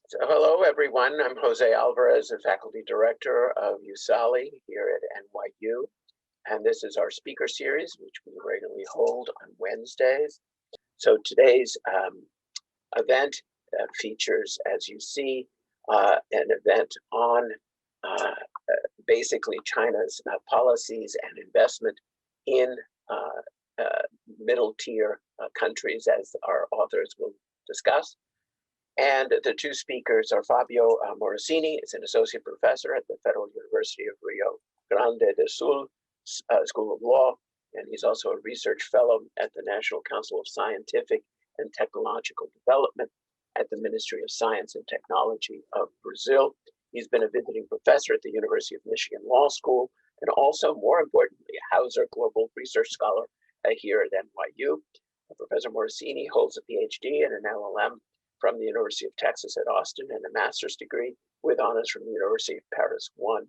So hello, everyone. I'm Jose Alvarez, the faculty director of USALI here at NYU. And this is our speaker series, which we regularly hold on Wednesdays. So today's event features, as you see, an event on basically China's policies and investment in middle tier countries, as our authors will discuss. And the two speakers are Fabio Morosini, is an associate professor at the Federal University of Rio Grande do Sul School of Law, and he's also a research fellow at the National Council of Scientific and Technological Development at the Ministry of Science and Technology of Brazil. He's been a visiting professor at the University of Michigan Law School, and also, more importantly, a Hauser Global Research Scholar here at NYU. Professor Morosini holds a PhD and an LLM from the University of Texas at Austin and a master's degree with honors from the University of Paris I.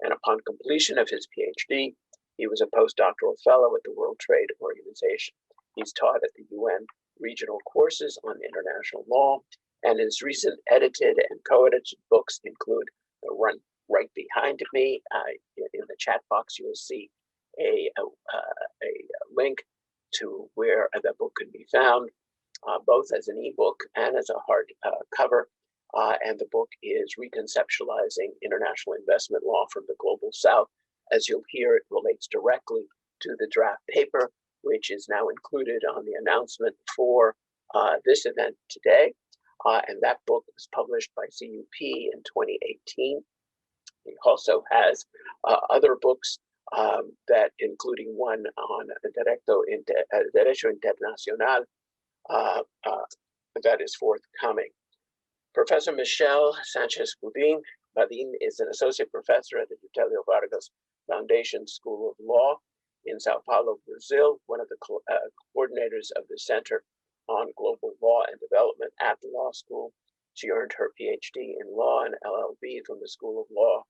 And upon completion of his PhD, he was a postdoctoral fellow at the World Trade Organization. He's taught at the UN regional courses on international law, and his recent edited and co-edited books include the one right behind me. In the chat box, you will see a link to where that book can be found. Both as an ebook and as a hard cover. And the book is Reconceptualizing International Investment Law from the Global South. As you'll hear, it relates directly to the draft paper, which is now included on the announcement for this event today. And that book was published by CUP in 2018. He also has other books that, including one on Derecho Internacional, that is forthcoming. Professor Michelle Sanchez-Badin is an associate professor at the Getulio Vargas Foundation School of Law in Sao Paulo, Brazil, one of the coordinators of the Center on Global Law and Development at the law school. She earned her PhD in law and LLB from the School of Law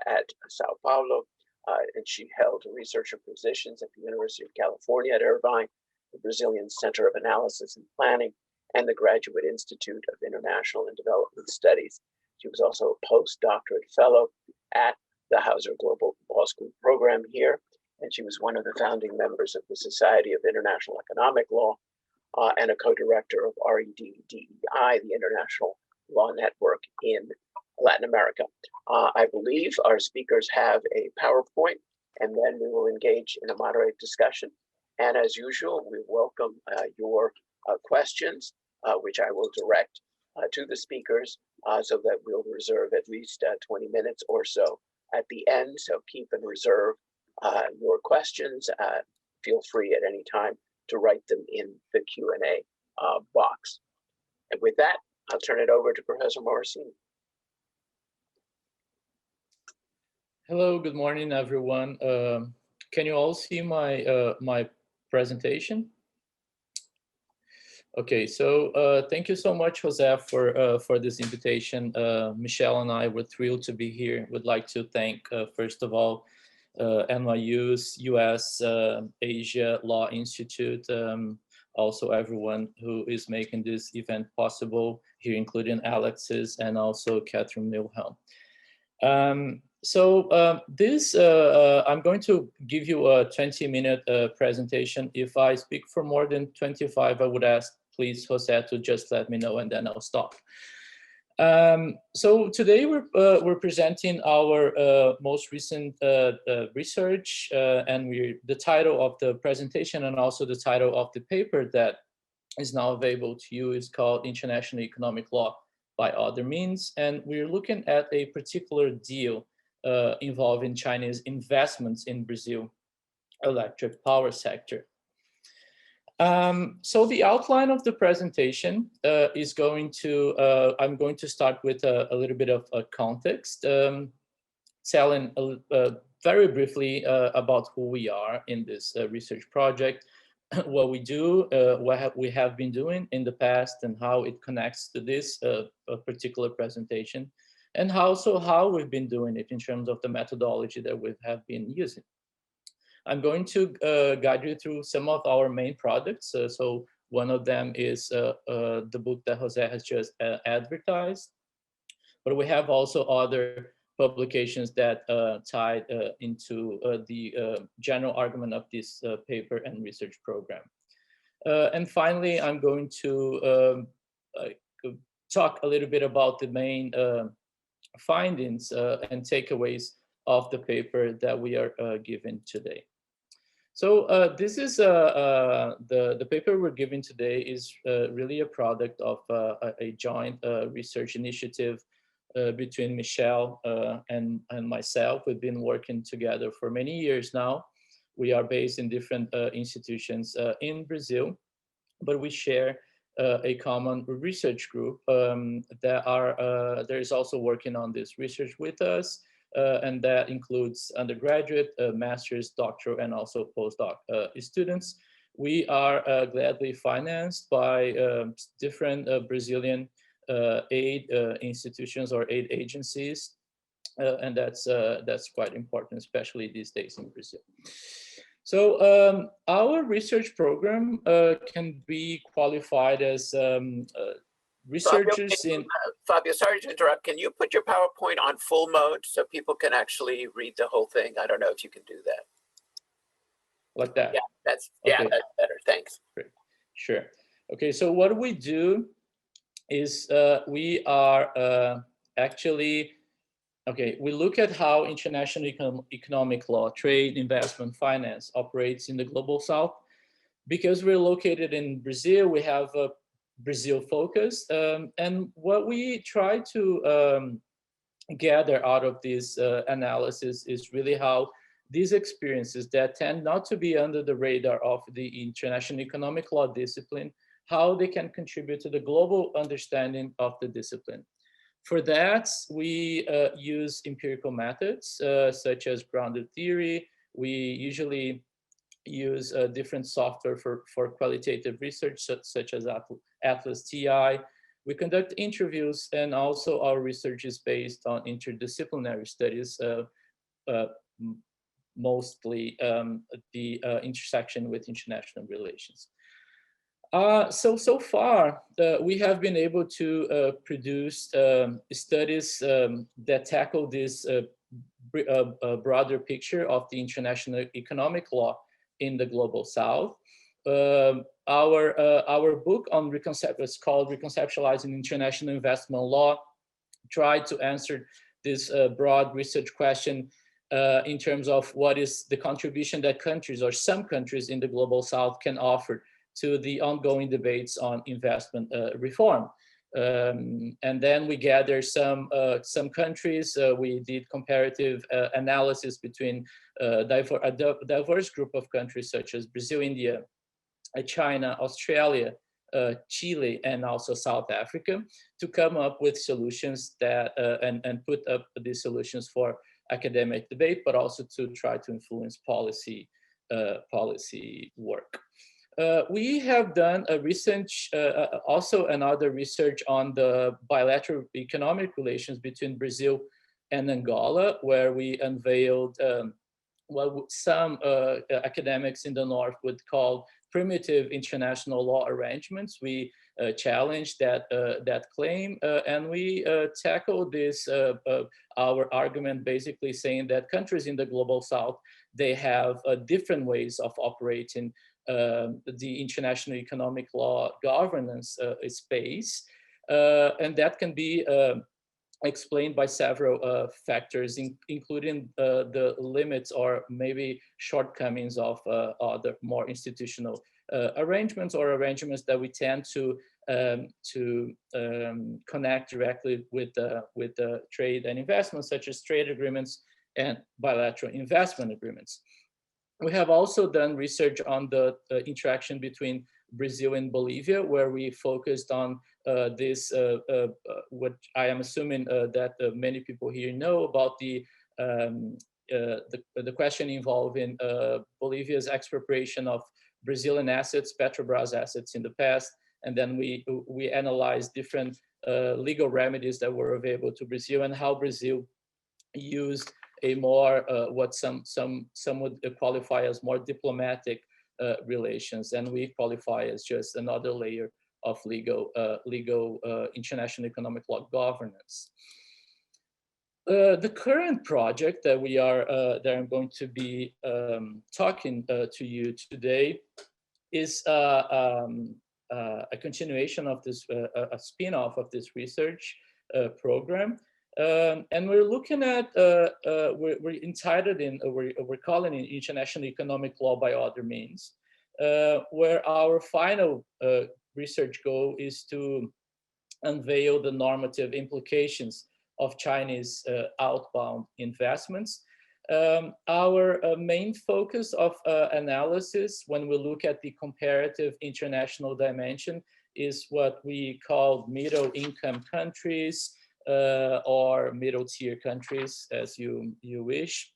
at Sao Paulo, and she held researcher positions at the University of California at Irvine, the Brazilian Center of Analysis and Planning, and the Graduate Institute of International and Development Studies. She was also a postdoctorate fellow at the Hauser Global Law School program here, and she was one of the founding members of the Society of International Economic Law and a co-director of REDDEI, the International Law Network in Latin America. I believe our speakers have a PowerPoint, and then we will engage in a moderate discussion. And as usual, we welcome your questions, which I will direct to the speakers so that we'll reserve at least 20 minutes or so at the end. So keep and reserve your questions. Feel free at any time to write them in the Q&A box. And with that, I'll turn it over to Professor Morosini. Hello, good morning, everyone. Can you all see my presentation? Okay, so thank you so much, Jose, for this invitation. Michelle and I were thrilled to be here. Would like to thank, first of all, NYU's US Asia Law Institute, also everyone who is making this event possible here, including Alex's and also Catherine Milhelm. I'm going to give you a 20-minute presentation. If I speak for more than 25, I would ask, please, Jose, to just let me know, and then I'll stop. So today we're presenting our most recent research, and the title of the presentation and also the title of the paper that is now available to you is called International Economic Law by Other Means, and we're looking at a particular deal involving Chinese investments in Brazil electric power sector. So the outline of the presentation is going to, I'm going to start with a little bit of a context, telling very briefly about who we are in this research project, what we do, what we have been doing in the past, and how it connects to this particular presentation, and also how we've been doing it in terms of the methodology that we have been using. I'm going to guide you through some of our main products. So One of them is the book that Jose has just advertised. But we have also other publications that tied into the general argument of this paper and research program. And finally, I'm going to talk a little bit about the main findings and takeaways of the paper that we are given today. So this is the paper we're giving today is really a product of a joint research initiative between Michelle and myself. We've been working together for many years now. We are based in different institutions in Brazil, but we share a common research group that is also working on this research with us. And that includes undergraduate, master's, doctoral, and also postdoc students. We are gladly financed by different Brazilian aid institutions or aid agencies, and that's quite important, especially these days in Brazil. So our research program can be qualified as researchers Fabio, sorry to interrupt. Can you put your PowerPoint on full mode so people can actually read the whole thing? I don't know if you can do that. Like that? Yeah, that's better. Thanks. Great. Sure. Okay, so what we do is we are actually, we look at how international economic law, trade, investment, finance operates in the global south. Because we're located in Brazil, we have a Brazil focus. And what we try to gather out of this analysis is really how these experiences that tend not to be under the radar of the international economic law discipline, how they can contribute to the global understanding of the discipline. For that, we use empirical methods such as grounded theory. We usually use different software for qualitative research, such as Atlas TI. We conduct interviews, and also our research is based on interdisciplinary studies, mostly the intersection with international relations. So far, we have been able to produce studies that tackle this broader picture of the international economic law in the global south. Our book on it's called Reconceptualizing International Investment Law, tried to answer this broad research question in terms of what is the contribution that countries or some countries in the global south can offer to the ongoing debates on investment reform. And then we gathered some countries. We did comparative analysis between a diverse group of countries such as Brazil, India, China, Australia, Chile, and also South Africa, to come up with solutions that and put up these solutions for academic debate, but also to try to influence policy work. We have done a research, also another research on the bilateral economic relations between Brazil and Angola, where we unveiled what some academics in the North would call primitive international law arrangements. We challenged that claim, and we tackled this, our argument basically saying that countries in the global south, they have different ways of operating the international economic law governance space, and that can be explained by several factors, including the limits or maybe shortcomings of other more institutional arrangements, or arrangements that we tend to connect directly with trade and investment, such as trade agreements and bilateral investment agreements. We have also done research on the interaction between Brazil and Bolivia, where we focused on this, what I am assuming that many people here know about the question involving Bolivia's expropriation of Brazilian assets, Petrobras assets in the past, and then we analyzed different legal remedies that were available to Brazil, and how Brazil used a more what some would qualify as more diplomatic relations, and we qualify as just another layer of legal international economic law governance. The current project that I'm going to be talking to you today is a continuation of this, a spin-off of this research program. And we're looking at, we're entitled in, we're calling it International Economic Law by Other Means, where our final research goal is to unveil the normative implications of Chinese outbound investments. Our main focus of analysis when we look at the comparative international dimension is what we call middle income countries or middle tier countries, as you wish.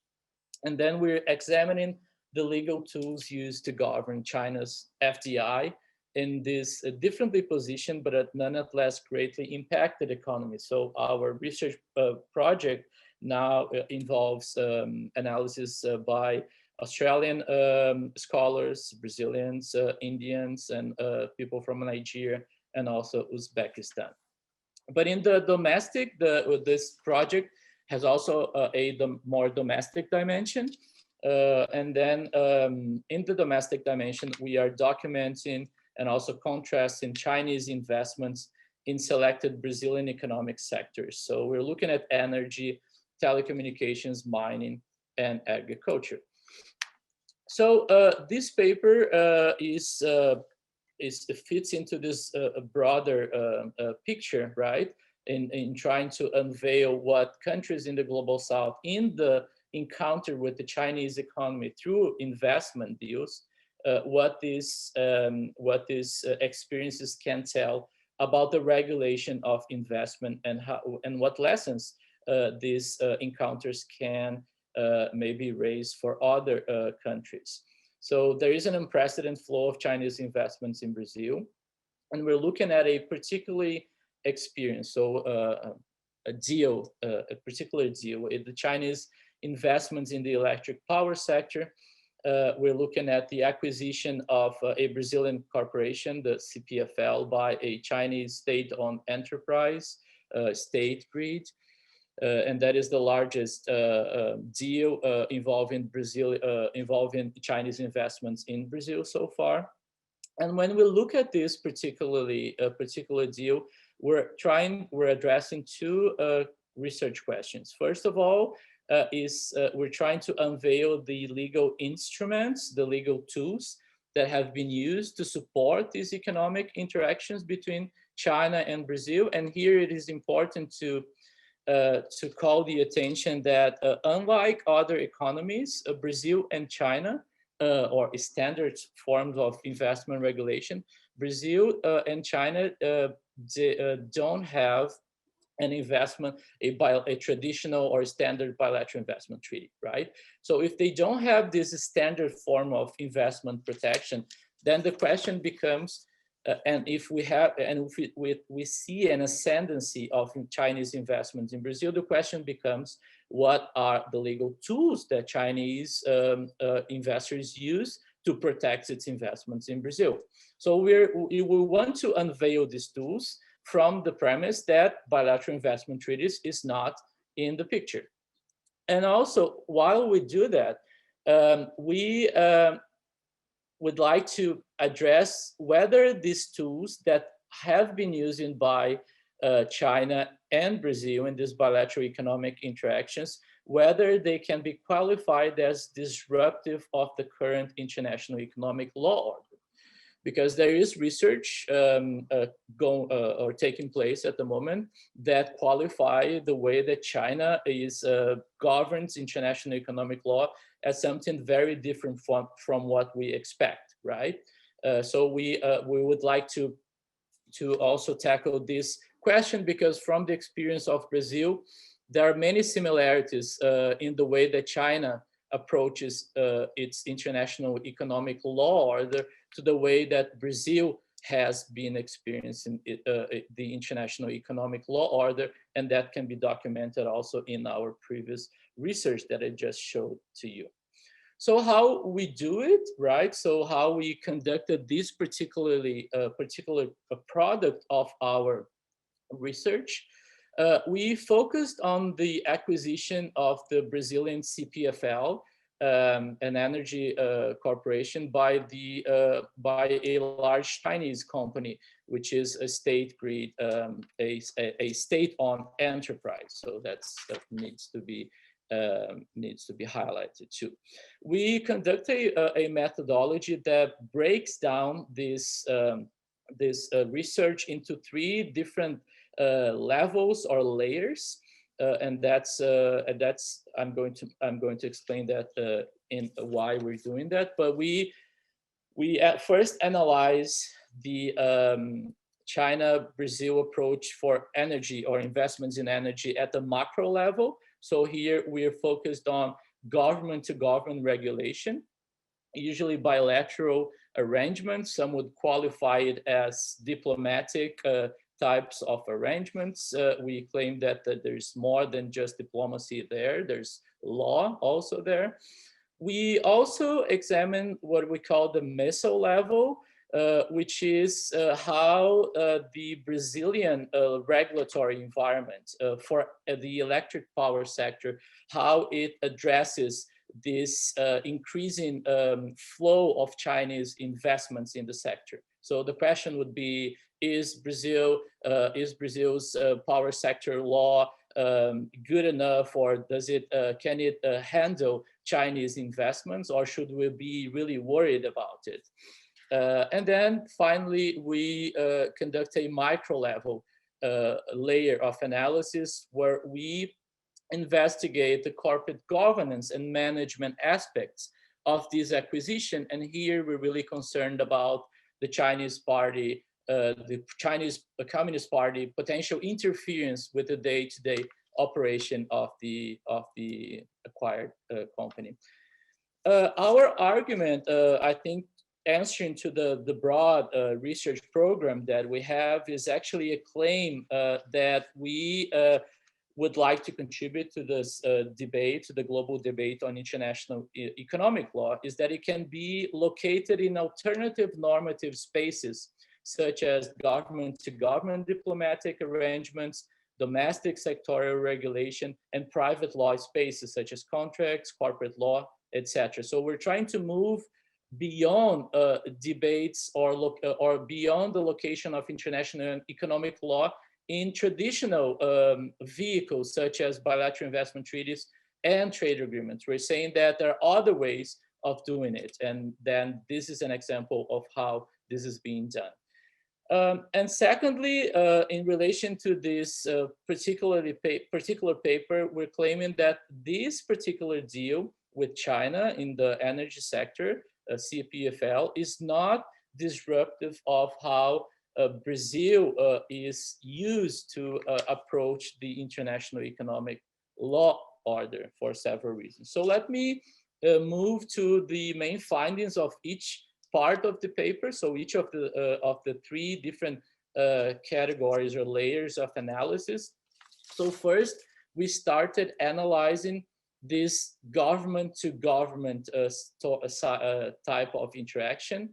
And then we're examining the legal tools used to govern China's FDI in this differently positioned but nonetheless greatly impacted economy. So our research project now involves analysis by Australian scholars, Brazilians, Indians, and people from Nigeria, and also Uzbekistan. But in the domestic, this project has also a more domestic dimension. And then in the domestic dimension, we are documenting and also contrasting Chinese investments in selected Brazilian economic sectors. So we're looking at energy, telecommunications, mining, and agriculture. So this paper fits into this broader picture, right? In trying to unveil what countries in the global south, in the encounter with the Chinese economy through investment deals, what these experiences can tell about the regulation of investment and how and what lessons these encounters can maybe raise for other countries. So there is an unprecedented flow of Chinese investments in Brazil, and we're looking at a particularly experience. So a particular deal with the Chinese investments in the electric power sector. We're looking at the acquisition of a Brazilian corporation, the CPFL, by a Chinese state-owned enterprise, State Grid. And that is the largest deal involving Chinese investments in Brazil so far. And when we look at this particular deal, we're addressing two research questions. First of all, we're trying to unveil the legal instruments, the legal tools that have been used to support these economic interactions between China and Brazil. And here it is important to call the attention that unlike other economies, Brazil and China, or standard forms of investment regulation, Brazil and China don't have an investment, a traditional or standard bilateral investment treaty, right? So if they don't have this standard form of investment protection, then the question becomes, and if we see an ascendancy of Chinese investments in Brazil, the question becomes, what are the legal tools that Chinese investors use to protect its investments in Brazil? So we want to unveil these tools from the premise that bilateral investment treaties is not in the picture. And also, while we do that, we would like to address whether these tools that have been used by China and Brazil in these bilateral economic interactions, whether they can be qualified as disruptive of the current international economic law order. Because there is research or taking place at the moment that qualify the way that China governs international economic law as something very different from what we expect, right? So we would like to also tackle this question, because from the experience of Brazil, there are many similarities in the way that China approaches its international economic law order to the way that Brazil has been experiencing the international economic law order, and that can be documented also in our previous research that I just showed to you. So how we do it, right? So how we conducted this particular product of our research. We focused on the acquisition of the Brazilian CPFL, an energy corporation, by a large Chinese company, which is a state grid, a state-owned enterprise. So that needs to be highlighted too. We conduct a methodology that breaks down this research into three different levels or layers, and that's I'm going to explain that in why we're doing that. But we at first analyze the China-Brazil approach for energy or investments in energy at the macro level. So here we are focused on government-to-government regulation, usually bilateral arrangements. Some would qualify it as diplomatic types of arrangements. We claim that there's more than just diplomacy there. There's law also there. We also examine what we call the meso level, which is how the Brazilian regulatory environment for the electric power sector, how it addresses this increasing flow of Chinese investments in the sector. So the question would be, is Brazil's power sector law good enough, or can it handle Chinese investments, or should we be really worried about it? And then finally, we conduct a micro level layer of analysis where we investigate the corporate governance and management aspects of this acquisition. And here we're really concerned about the Chinese party, the Chinese Communist Party, potential interference with the day-to-day operation of the acquired company. Our argument, I think, answering to the broad research program that we have, is actually a claim that we would like to contribute to this debate, to the global debate on international economic law, is that it can be located in alternative normative spaces, such as government-to-government diplomatic arrangements, domestic sectorial regulation, and private law spaces, such as contracts, corporate law, etc. So we're trying to move beyond debates or beyond the location of international economic law in traditional vehicles, such as bilateral investment treaties and trade agreements. We're saying that there are other ways of doing it, and then this is an example of how this is being done. And secondly, in relation to this particular paper, we're claiming that this particular deal with China in the energy sector, CPFL, is not disruptive of how Brazil is used to approach the international economic law order for several reasons. So let me move to the main findings of each part of the paper. So each of the three different categories or layers of analysis. So first, we started analyzing this government-to-government type of interaction,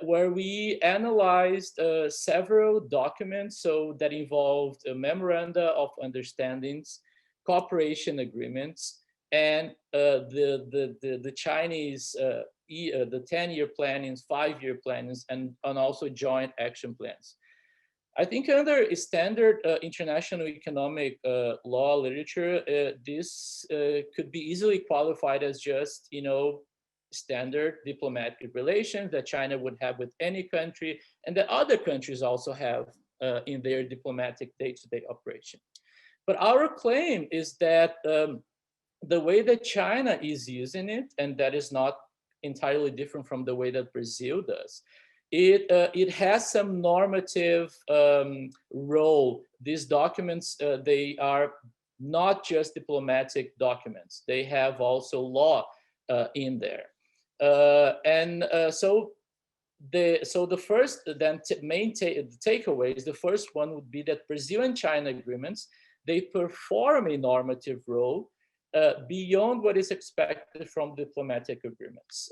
where we analyzed several documents that involved a memoranda of understandings, cooperation agreements, and the Chinese the 10-year plannings, 5-year plannings, and also joint action plans. I think under standard international economic law literature, this could be easily qualified as just, standard diplomatic relations that China would have with any country, and that other countries also have in their diplomatic day-to-day operation. But our claim is that the way that China is using it, and that is not entirely different from the way that Brazil does, it has some normative role. These documents, they are not just diplomatic documents. They have also law in there. So the first main takeaways, the first one would be that Brazil and China agreements, they perform a normative role beyond what is expected from diplomatic agreements.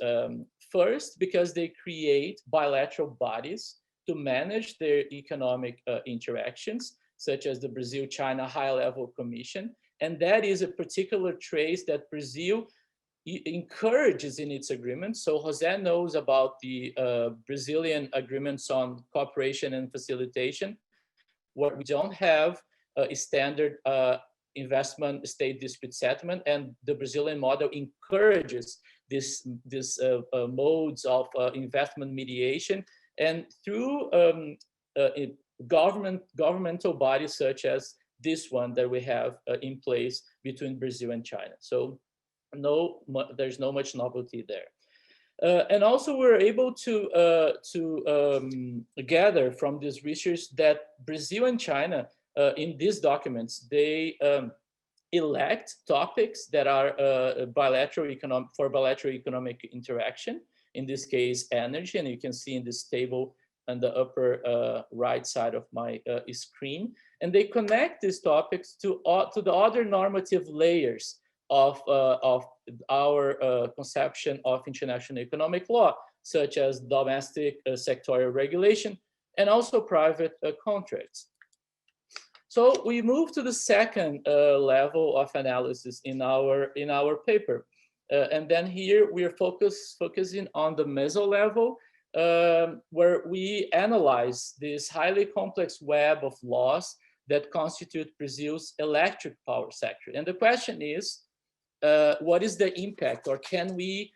First, because they create bilateral bodies to manage their economic interactions, such as the Brazil-China High-Level Commission. And that is a particular trace that Brazil encourages in its agreements. So Jose knows about the Brazilian agreements on cooperation and facilitation, where we don't have a standard investment state dispute settlement, and the Brazilian model encourages this modes of investment mediation, and through governmental bodies such as this one that we have in place between Brazil and China. So there's no much novelty there. And also we're able to gather from this research that Brazil and China in these documents, they elect topics that are bilateral economic interaction, in this case, energy, and you can see in this table on the upper right side of my screen. And they connect these topics to the other normative layers of our conception of international economic law, such as domestic sectorial regulation and also private contracts. So we move to the second level of analysis in our paper. And then here we are focusing on the meso level, where we analyze this highly complex web of laws that constitute Brazil's electric power sector. And the question is, what is the impact, or can we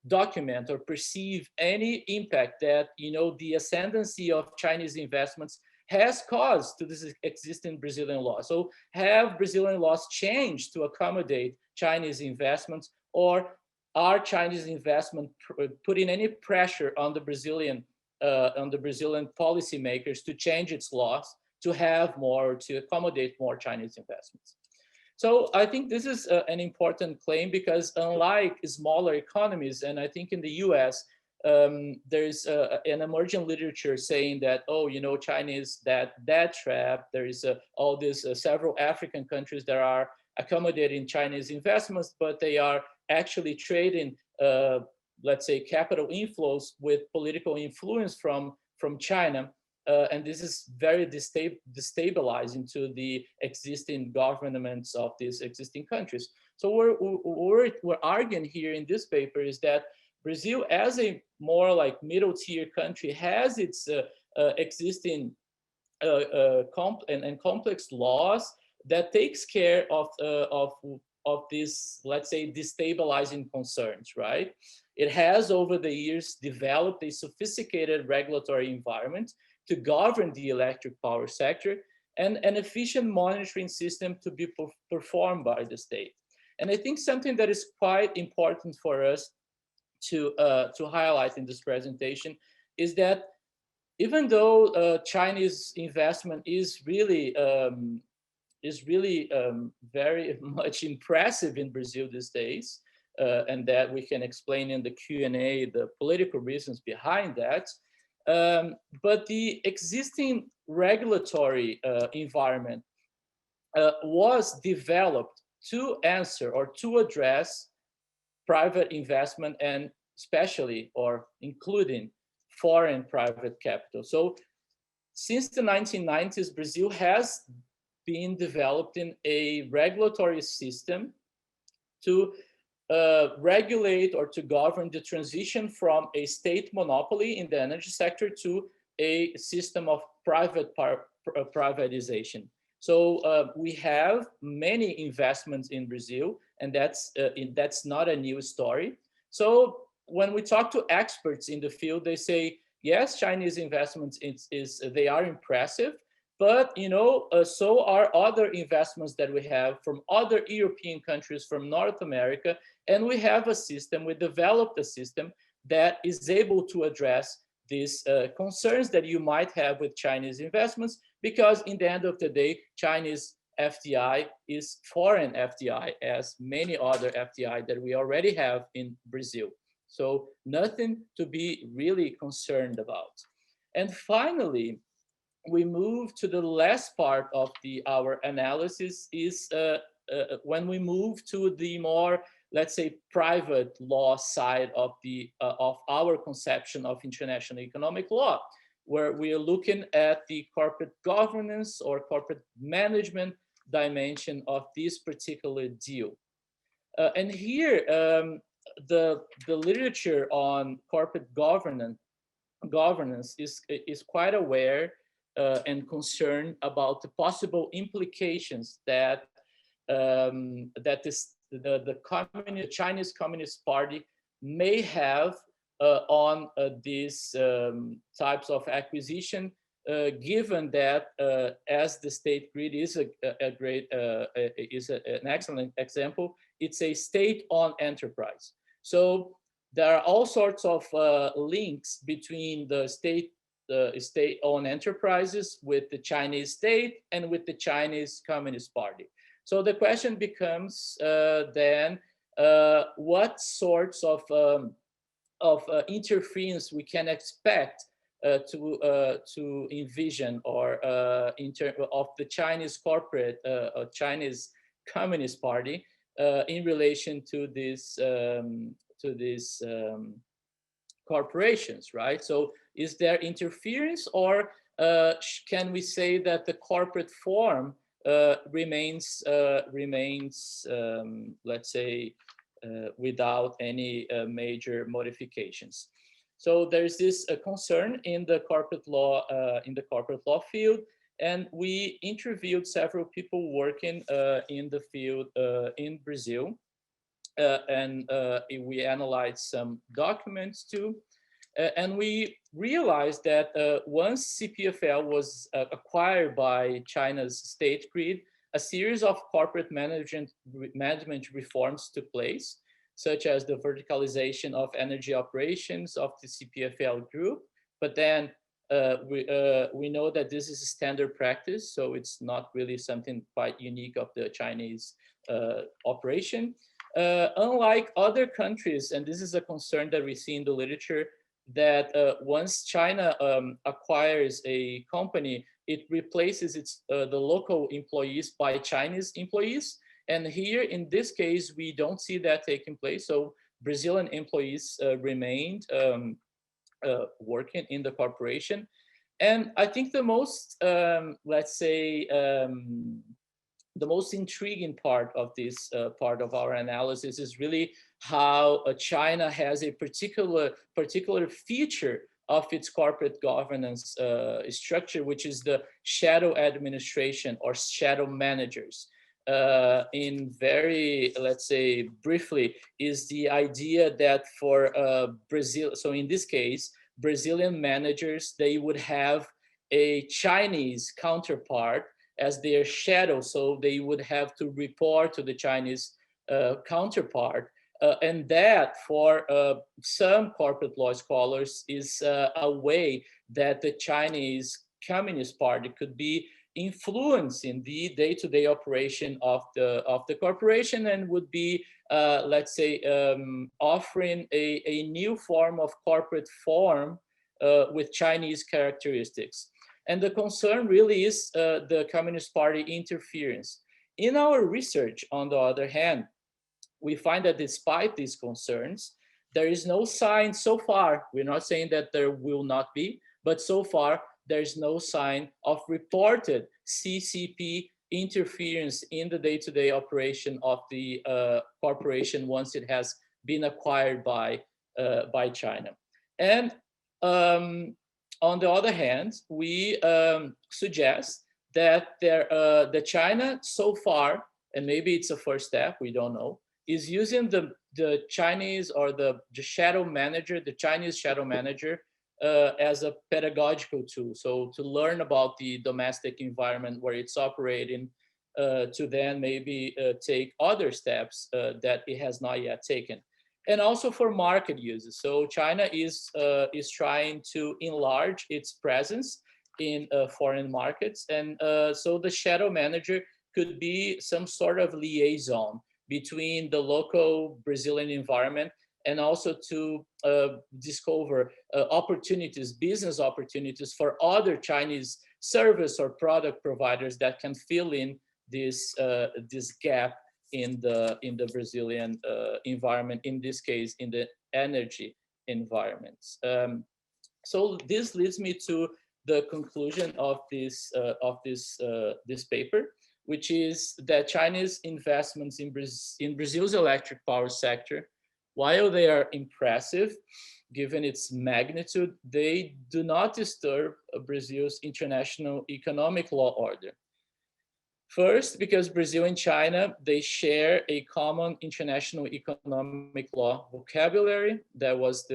document or perceive any impact that the ascendancy of Chinese investments has caused to this existing Brazilian law? So have Brazilian laws changed to accommodate Chinese investments, or are Chinese investment putting any pressure on the Brazilian policymakers to change its laws to have more, to accommodate more Chinese investments? So I think this is an important claim, because unlike smaller economies, and I think in the US, there's an emerging literature saying that, China is that trap. There is all these several African countries that are accommodating Chinese investments, but they are actually trading, let's say, capital inflows with political influence from China. And this is very destabilizing to the existing governments of these existing countries. So we're arguing here in this paper is that Brazil, as a more like middle tier country, has its existing and complex laws that takes care of these, let's say, destabilizing concerns, right? It has over the years developed a sophisticated regulatory environment to govern the electric power sector, and an efficient monitoring system to be performed by the state. And I think something that is quite important for us to highlight in this presentation is that even though Chinese investment is really very much impressive in Brazil these days, and that we can explain in the Q&A the political reasons behind that, but the existing regulatory environment was developed to answer or to address private investment, and especially or including foreign private capital. So since the 1990s, Brazil has been developing a regulatory system to regulate or to govern the transition from a state monopoly in the energy sector to a system of private privatization. So we have many investments in Brazil, and that's not a new story. So when we talk to experts in the field, they say, yes, Chinese investments they are impressive, but so are other investments that we have from other European countries, from North America, and we have a system, we developed a system that is able to address these concerns that you might have with Chinese investments, because in the end of the day, Chinese FDI is foreign FDI, as many other FDI that we already have in Brazil. So nothing to be really concerned about. And finally, we move to the last part of our analysis, is when we move to the more, let's say, private law side of our conception of international economic law, where we are looking at the corporate governance or corporate management dimension of this particular deal. And here, the literature on corporate governance is quite aware and concerned about the possible implications that the Chinese Communist Party may have on these types of acquisition, given that as the state grid is an excellent example, it's a state-owned enterprise. So there are all sorts of links between the state-owned enterprises with the Chinese state and with the Chinese Communist Party. So the question becomes then what sorts of interference we can expect to envision or of the Chinese corporate Chinese Communist Party in relation to these corporations, right? So is there interference, or can we say that the corporate form remains, let's say, without any major modifications? So there's this concern in the corporate law field, and we interviewed several people working in the field in Brazil, and we analyzed some documents too. And we realized that once CPFL was acquired by China's state grid, a series of corporate management reforms took place, such as the verticalization of energy operations of the CPFL group. But then we know that this is a standard practice, so it's not really something quite unique of the Chinese operation. Unlike other countries, and this is a concern that we see in the literature, that once China acquires a company, it replaces the local employees by Chinese employees. And here, in this case, we don't see that taking place. So Brazilian employees remained working in the corporation. And I think the most, let's say, the most intriguing part of this part of our analysis is really how China has a particular feature of its corporate governance structure, which is the shadow administration or shadow managers. In very, let's say, briefly, is the idea that for Brazil, so in this case, Brazilian managers, they would have a Chinese counterpart as their shadow, so they would have to report to the Chinese counterpart. And that, for some corporate law scholars, is a way that the Chinese Communist Party could be influencing the day-to-day operation of the corporation, and would be, let's say, offering a new form of corporate form with Chinese characteristics. And the concern really is the Communist Party interference. In our research, on the other hand, we find that despite these concerns, there is no sign so far. We're not saying that there will not be, but so far, there's no sign of reported CCP interference in the day-to-day operation of the corporation once it has been acquired by China. And on the other hand, we suggest that the China so far, and maybe it's a first step, we don't know, is using the Chinese or the shadow manager, the Chinese shadow manager, as a pedagogical tool. So to learn about the domestic environment where it's operating, to then maybe take other steps that it has not yet taken. And also for market uses. So China is trying to enlarge its presence in foreign markets. And so the shadow manager could be some sort of liaison between the local Brazilian environment and also to discover opportunities, business opportunities for other Chinese service or product providers that can fill in this gap in the Brazilian environment, in this case in the energy environments. So this leads me to the conclusion of this paper, which is that Chinese investments in Brazil's electric power sector, while they are impressive, given its magnitude, they do not disturb Brazil's international economic law order. First, because Brazil and China, they share a common international economic law vocabulary. That was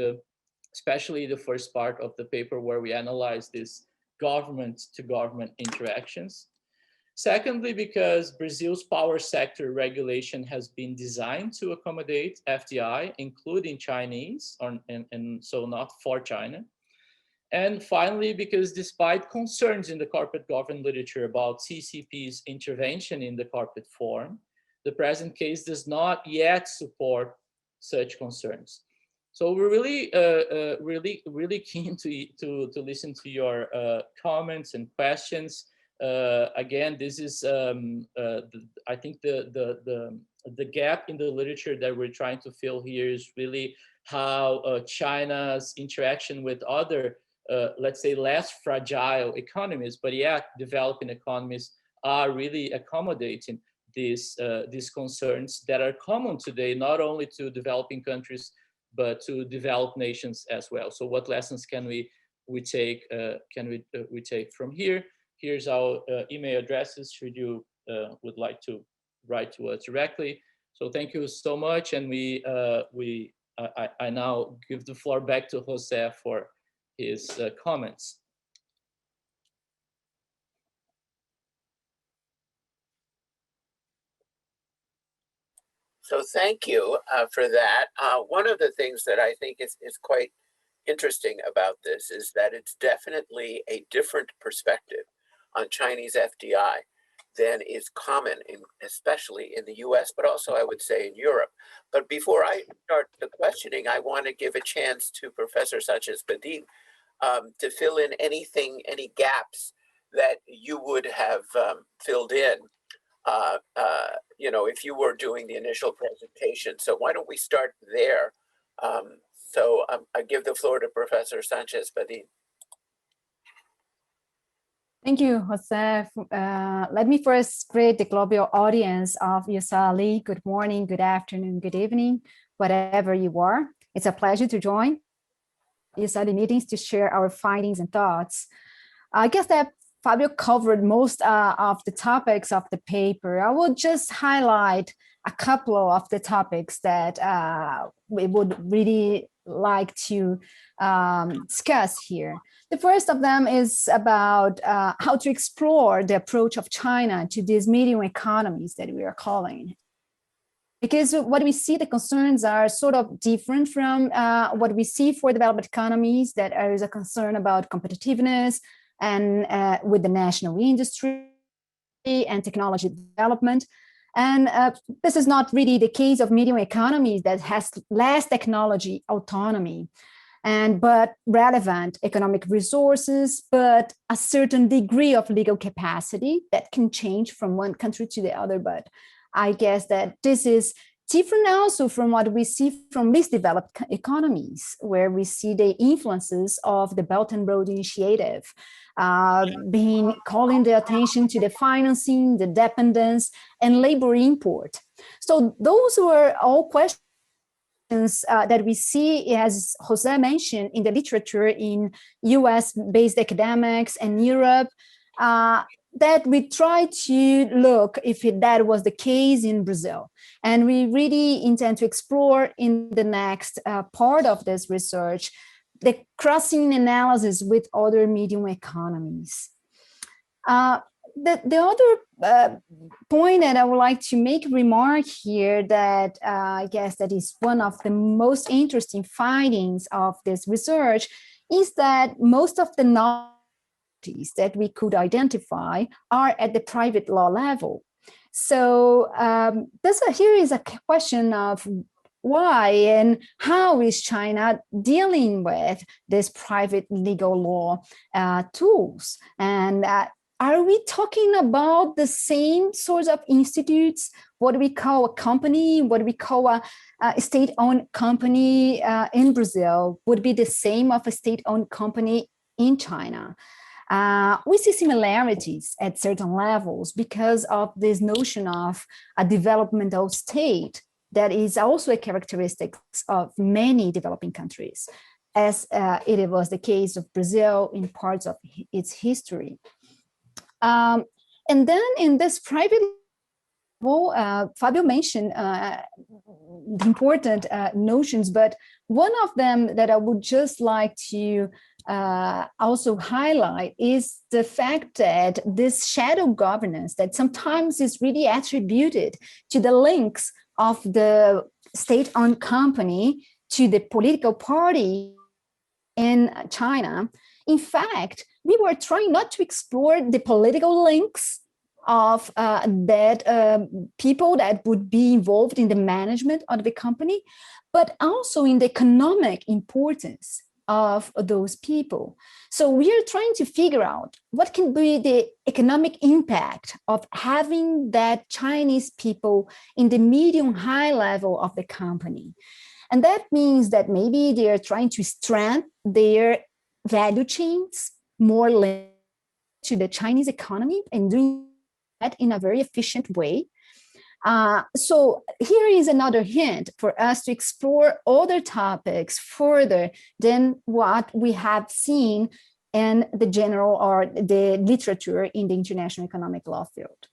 especially the first part of the paper where we analyzed these government-to-government interactions. Secondly, because Brazil's power sector regulation has been designed to accommodate FDI, including Chinese, and so not for China. And finally, because despite concerns in the corporate governance literature about CCP's intervention in the corporate form, the present case does not yet support such concerns. So we're really keen to listen to your comments and questions. Again, this is I think the gap in the literature that we're trying to fill here is really how China's interaction with other let's say less fragile economies, but yet developing economies are really accommodating these concerns that are common today, not only to developing countries, but to developed nations as well. So what lessons can we take from here? Here's our email addresses should you would like to write to us directly. So thank you so much. And I now give the floor back to Jose for his comments. So thank you for that. One of the things that I think is quite interesting about this is that it's definitely a different perspective on Chinese FDI than is common, especially in the US, but also I would say in Europe. But before I start the questioning, I want to give a chance to Professor Sanchez-Badin to fill in any gaps that you would have filled in, if you were doing the initial presentation. So why don't we start there? I give the floor to Professor Sanchez-Badin. Thank you, Jose. Let me first greet the global audience of USALI. Good morning, good afternoon, good evening, whatever you are. It's a pleasure to join USALI meetings to share our findings and thoughts. I guess that Fabio covered most of the topics of the paper. I will just highlight a couple of the topics that we would really like to discuss here. The first of them is about how to explore the approach of China to these medium economies that we are calling. Because what we see, the concerns are sort of different from what we see for developed economies, that there is a concern about competitiveness and with the national industry and technology development. And this is not really the case of medium economies that has less technology autonomy, but relevant economic resources, but a certain degree of legal capacity that can change from one country to the other. But I guess that this is different also from what we see from least developed economies, where we see the influences of the Belt and Road Initiative, calling the attention to the financing, the dependence, and labor import. So those were all questions that we see, as Jose mentioned, in the literature in US-based academics and Europe, that we try to look if that was the case in Brazil. And we really intend to explore in the next part of this research, the crossing analysis with other medium economies. The other point that I would like to make a remark here that I guess that is one of the most interesting findings of this research is that most of the knowledge that we could identify are at the private law level. So here is a question of why and how is China dealing with this private legal law tools? And are we talking about the same sorts of institutes? What do we call a company? What do we call a state-owned company in Brazil would be the same of a state-owned company in China. We see similarities at certain levels because of this notion of a developmental state that is also a characteristic of many developing countries, as it was the case of Brazil in parts of its history. And then in this private level, Fabio mentioned the important notions, but one of them that I would just like to also highlight is the fact that this shadow governance that sometimes is really attributed to the links of the state-owned company to the political party in China. In fact, we were trying not to explore the political links of people that would be involved in the management of the company, but also in the economic importance of those people. So we are trying to figure out what can be the economic impact of having that Chinese people in the medium high level of the company. And that means that maybe they are trying to strengthen their value chains more linked to the Chinese economy and doing that in a very efficient way. So here is another hint for us to explore other topics further than what we have seen in the general or the literature in the international economic law field.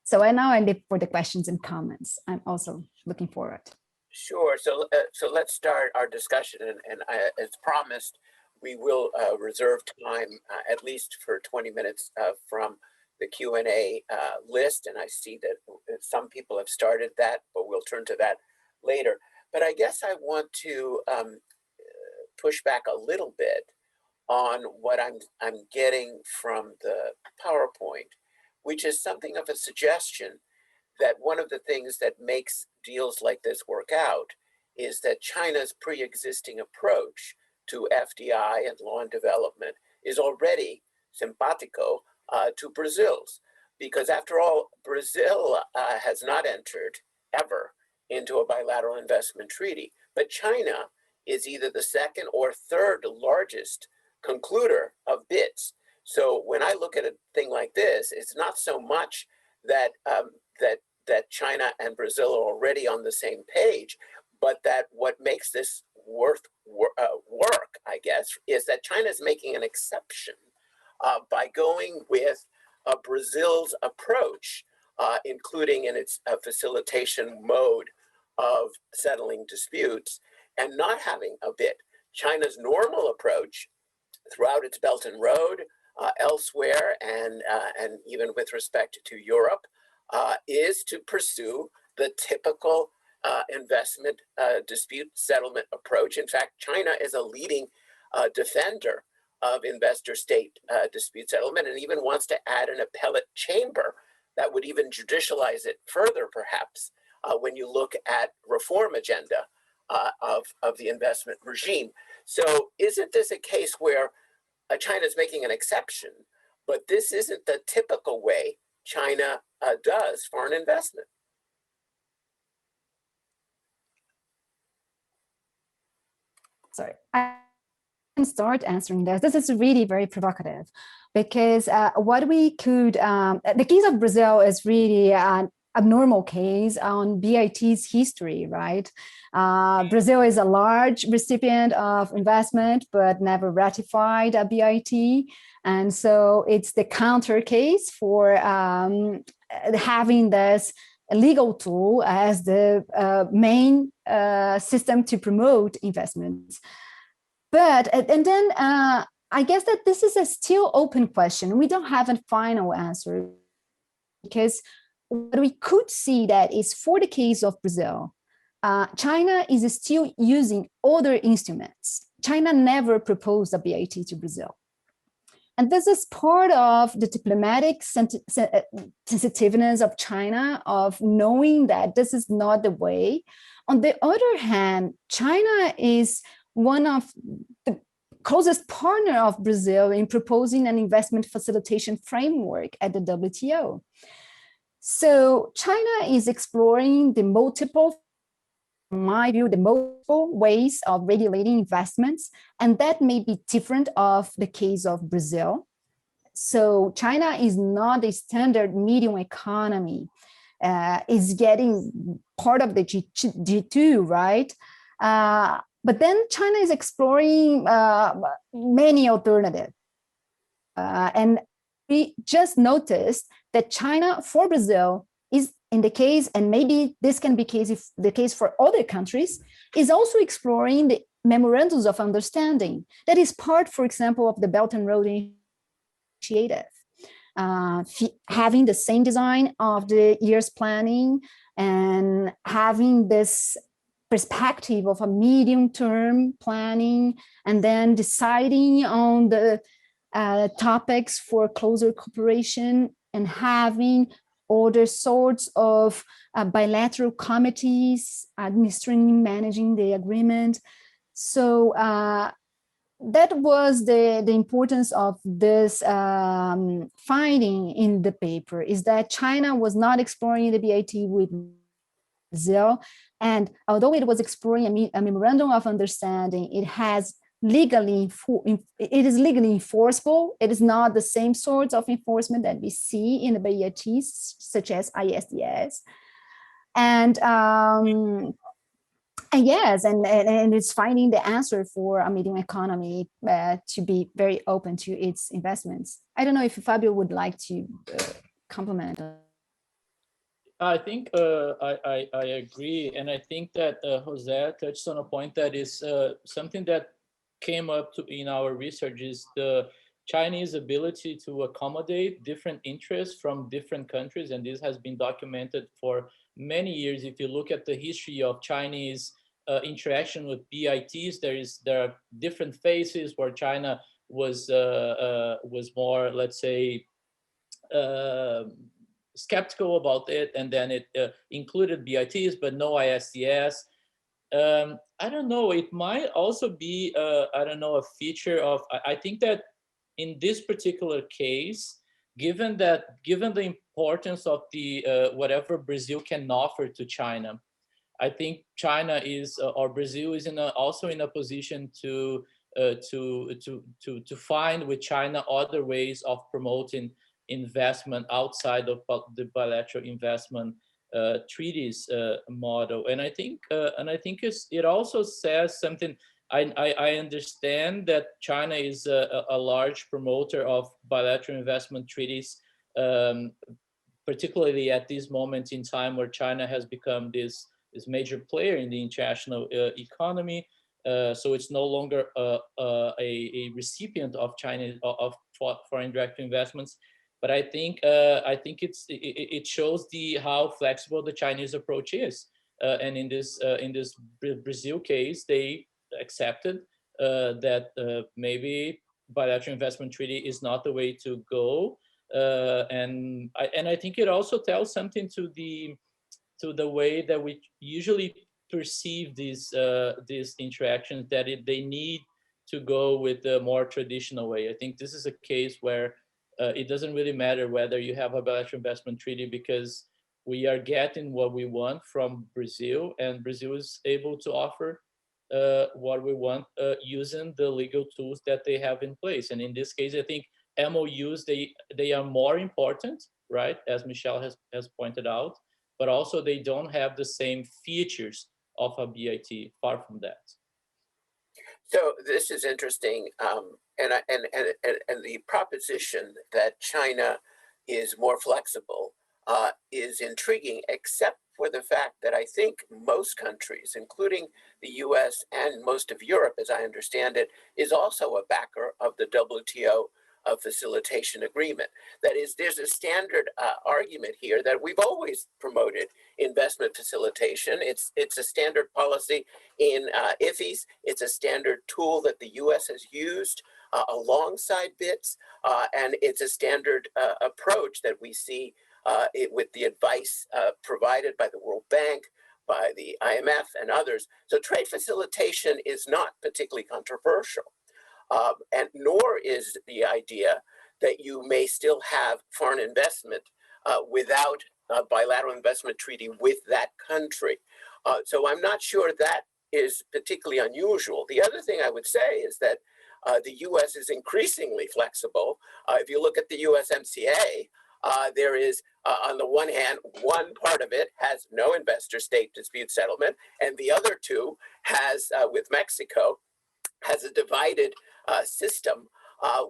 So I now end for the questions and comments. I'm also looking forward. Sure. So let's start our discussion, and as promised, we will reserve time at least for 20 minutes from the Q&A list, and I see that some people have started that, but we'll turn to that later. But I guess I want to push back a little bit on what I'm getting from the PowerPoint, which is something of a suggestion that one of the things that makes deals like this work out is that China's pre-existing approach to FDI and law and development is already simpatico to Brazil's, because after all, Brazil has not entered ever into a bilateral investment treaty, but China is either the second or third largest concluder of bids. So when I look at a thing like this, it's not so much that that China and Brazil are already on the same page, but that what makes this work, I guess, is that China is making an exception by going with Brazil's approach, including in its facilitation mode of settling disputes, and not having a bid. China's normal approach throughout its Belt and Road, elsewhere, and even with respect to Europe, is to pursue the typical investment dispute settlement approach. In fact, China is a leading defender of investor-state dispute settlement, and even wants to add an appellate chamber that would even judicialize it further, perhaps, when you look at reform agenda of the investment regime. So isn't this a case where China is making an exception, but this isn't the typical way China does foreign investment? Sorry, I can start answering this. This is really very provocative because what we could, the case of Brazil is really an abnormal case on BIT's history, right? Brazil is a large recipient of investment, but never ratified a BIT. And so it's the counter case for having this legal tool as the main system to promote investments. But, and then I guess that this is a still open question. We don't have a final answer, because what we could see that is for the case of Brazil, China is still using other instruments. China never proposed a BIT to Brazil. And this is part of the diplomatic sensitiveness of China, of knowing that this is not the way. On the other hand, China is one of the closest partner of Brazil in proposing an investment facilitation framework at the WTO. So China is exploring the multiple, in my view, the multiple ways of regulating investments, and that may be different of the case of Brazil. So China is not a standard medium economy, is getting part of the G2, right? But then China is exploring many alternatives. And we just noticed that China for Brazil is in the case, and maybe this can be the case for other countries, is also exploring the memorandums of understanding. That is part, for example, of the Belt and Road Initiative. Having the same design of the year's planning and having this perspective of a medium-term planning, and then deciding on the topics for closer cooperation, and having other sorts of bilateral committees administering, managing the agreement. So that was the importance of this finding in the paper, is that China was not exploring the BIT with Brazil. And although it was exploring a memorandum of understanding, it is legally enforceable. It is not the same sorts of enforcement that we see in the BITs, such as ISDS. And yes, and it's finding the answer for a medium economy to be very open to its investments. I don't know if Fabio would like to complement. I think I agree, and I think that Jose touched on a point that is something that came up in our research, is the Chinese ability to accommodate different interests from different countries, and this has been documented for many years. If you look at the history of Chinese interaction with BITs, there are different phases where China was more, let's say, skeptical about it, and then it included BITs but no ISDS. I don't know, it might also be I don't know, a feature of, I think that in this particular case, given the importance of the whatever Brazil can offer to China, I think China is or Brazil is also in a position to find with China other ways of promoting investment outside of the bilateral investment treaties model. And I think it also says something. I understand that China is a large promoter of bilateral investment treaties, particularly at this moment in time where China has become this major player in the international economy. So it's no longer a recipient of China of foreign direct investments. But I think it shows how flexible the Chinese approach is, and in this Brazil case, they accepted that maybe bilateral investment treaty is not the way to go, and I think it also tells something to the way that we usually perceive these interactions, that they need to go with the more traditional way. I think this is a case where it doesn't really matter whether you have a bilateral investment treaty, because we are getting what we want from Brazil, and Brazil is able to offer what we want using the legal tools that they have in place. And in this case, I think MOUs, they are more important, right, as Michelle has pointed out, but also they don't have the same features of a BIT, far from that. So this is interesting, and the proposition that China is more flexible is intriguing, except for the fact that I think most countries, including the US and most of Europe, as I understand it, is also a backer of the WTO facilitation agreement. That is, there's a standard argument here that we've always promoted investment facilitation. It's a standard policy in IFIs. It's a standard tool that the US has used alongside BITs, and it's a standard approach that we see with the advice provided by the World Bank, by the IMF and others. So trade facilitation is not particularly controversial. and nor is the idea that you may still have foreign investment without a bilateral investment treaty with that country. So I'm not sure that is particularly unusual. The other thing I would say is that the US is increasingly flexible. If you look at the USMCA, there is, on the one hand, one part of it has no investor-state dispute settlement, and the other two has, with Mexico, has a divided system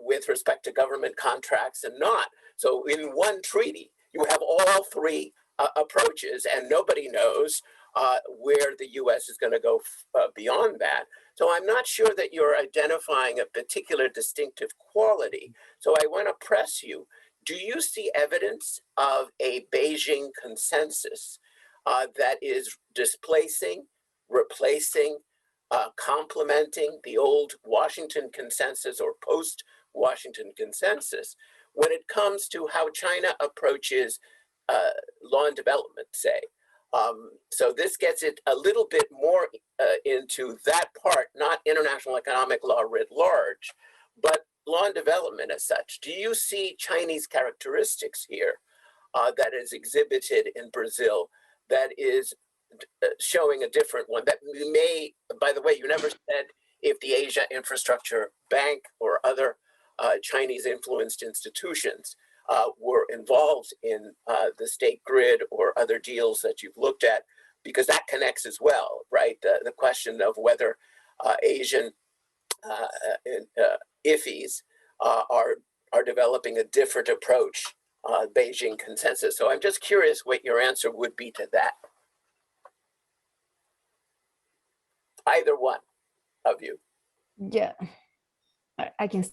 with respect to government contracts and not. So in one treaty, you have all three approaches, and nobody knows where the US is going to go beyond that. So I'm not sure that you're identifying a particular distinctive quality. So I want to press you. Do you see evidence of a Beijing consensus that is displacing, replacing, complementing the old Washington consensus or post-Washington consensus when it comes to how China approaches law and development, say? So this gets it a little bit more into that part, not international economic law writ large, but law and development as such. Do you see Chinese characteristics here that is exhibited in Brazil that is showing a different one that may, by the way, you never said if the Asia Infrastructure Bank or other Chinese influenced institutions were involved in the state grid or other deals that you've looked at, because that connects as well, right? The question of whether Asian IFIs are developing a different approach, Beijing consensus. So I'm just curious what your answer would be to that. Either one of you. Yeah, I can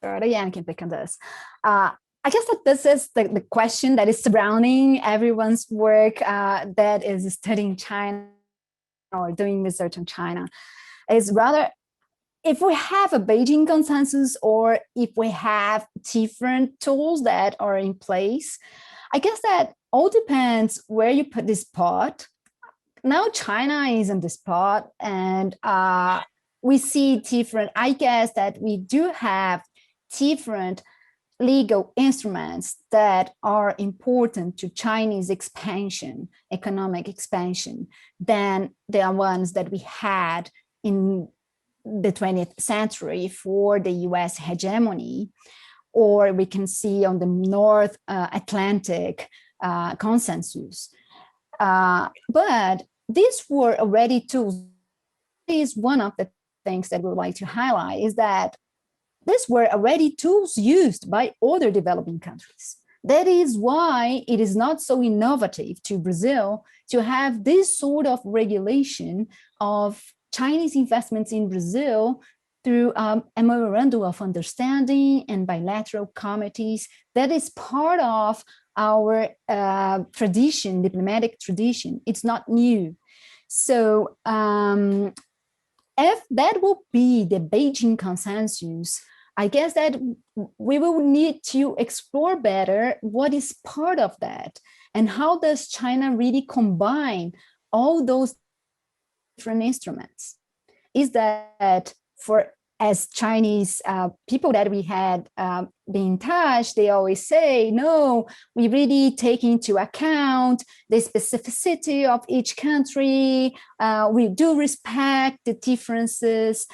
start again. I can pick on this. I guess that this is the question that is surrounding everyone's work that is studying China or doing research on China, is rather if we have a Beijing consensus or if we have different tools that are in place. I guess that all depends where you put this pot. Now China is on the spot, and we see different, I guess that we do have different legal instruments that are important to Chinese expansion, economic expansion, than the ones that we had in the 20th century for the US hegemony, or we can see on the North Atlantic consensus. But these were already tools. Is one of the things that we would like to highlight is that these were already tools used by other developing countries. That is why it is not so innovative to Brazil to have this sort of regulation of Chinese investments in Brazil through a memorandum of understanding and bilateral committees. That is part of our tradition, diplomatic tradition. It's not new. So if that will be the Beijing consensus, I guess that we will need to explore better what is part of that and how does China really combine all those different instruments. Is that for as Chinese people that we had been in touch, they always say, no, we really take into account the specificity of each country. We do respect the differences.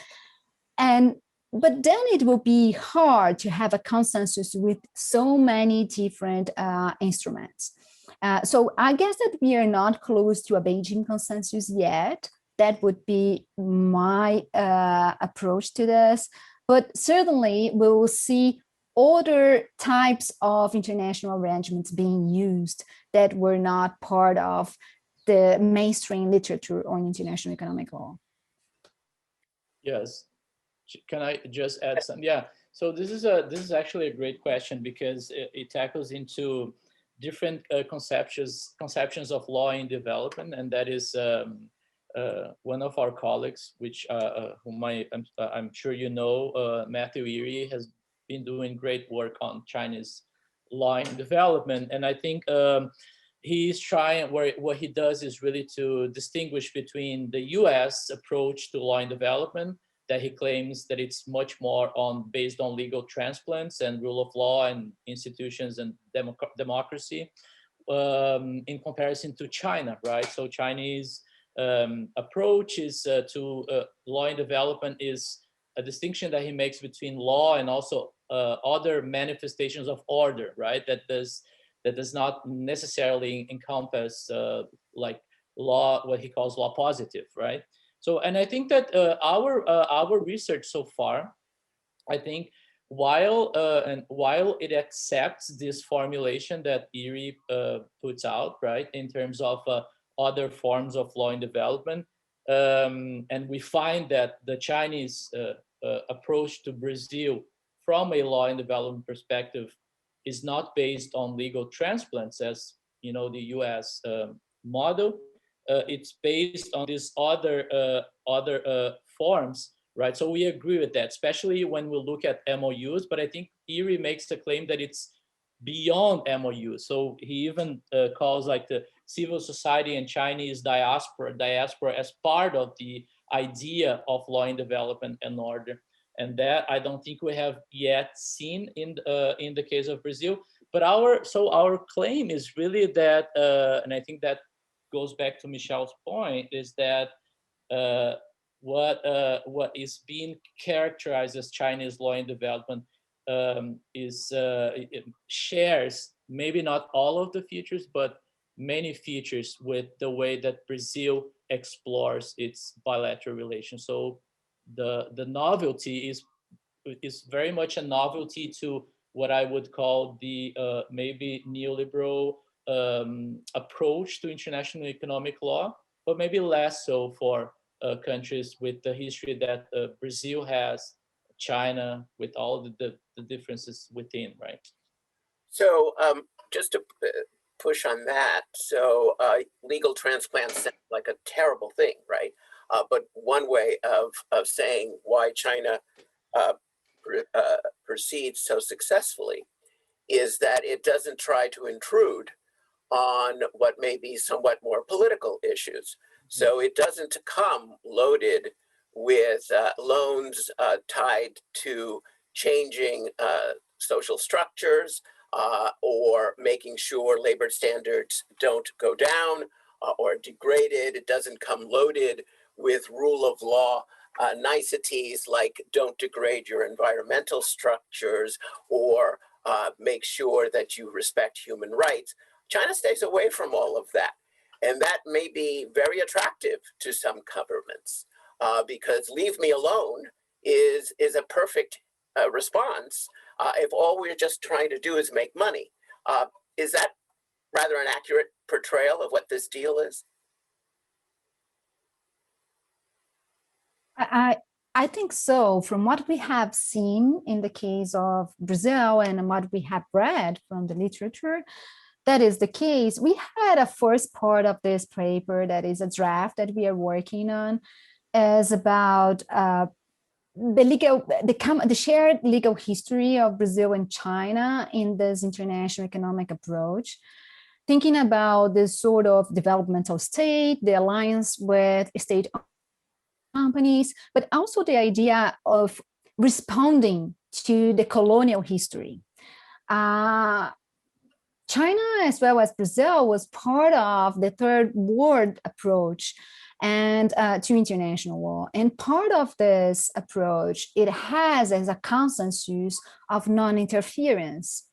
But then it will be hard to have a consensus with so many different instruments. So I guess that we are not close to a Beijing consensus yet. That would be my approach to this. But certainly we will see other types of international arrangements being used that were not part of the mainstream literature on international economic law. Yes. Can I just add some? Yeah. So this is actually a great question because it tackles into different conceptions of law in development, and that is one of our colleagues, which whom I'm sure you know, Matthew Erie, has been doing great work on Chinese law in development, and I think he's trying. What he does is really to distinguish between the U.S. approach to law in development that he claims that it's much more based on legal transplants and rule of law and institutions and democracy, in comparison to China, right? So Chinese approach is to law and development is a distinction that he makes between law and also other manifestations of order, right? That does not necessarily encompass like law, what he calls law positive, right? So, and I think that our research so far, I think, while it accepts this formulation that Erie puts out, right, in terms of other forms of law and development, and we find that the Chinese approach to Brazil from a law and development perspective is not based on legal transplants, as you know, the U.S. Model. It's based on these other forms, right? So we agree with that, especially when we look at MOUs. But I think Erie makes the claim that it's beyond MOUs. So he even calls like the civil society and Chinese diaspora as part of the idea of law and development and order. And that I don't think we have yet seen in the case of Brazil. But our claim is really that, and I think that goes back to Michel's point, is that what is being characterized as Chinese law and development it shares maybe not all of the features, but many features with the way that Brazil explores its bilateral relations. So the novelty is very much a novelty to what I would call the maybe neoliberal approach to international economic law, but maybe less so for countries with the history that Brazil has, China, with all the differences within, right? So just to push on that, so legal transplants sound like a terrible thing, right? But one way of saying why China proceeds so successfully is that it doesn't try to intrude on what may be somewhat more political issues. So it doesn't come loaded with loans tied to changing social structures or making sure labor standards don't go down or degraded. It doesn't come loaded with rule of law niceties like don't degrade your environmental structures or make sure that you respect human rights. China stays away from all of that. And that may be very attractive to some governments because leave me alone is a perfect response if all we're just trying to do is make money. Is that rather an accurate portrayal of what this deal is? I think so. From what we have seen in the case of Brazil and what we have read from the literature, that is the case. We had a first part of this paper that is a draft that we are working on, is about the shared legal history of Brazil and China in this international economic approach, thinking about this sort of developmental state, the alliance with state companies, but also the idea of responding to the colonial history. China, as well as Brazil, was part of the third world approach and to international law. And part of this approach, it has as a consensus of non-interference.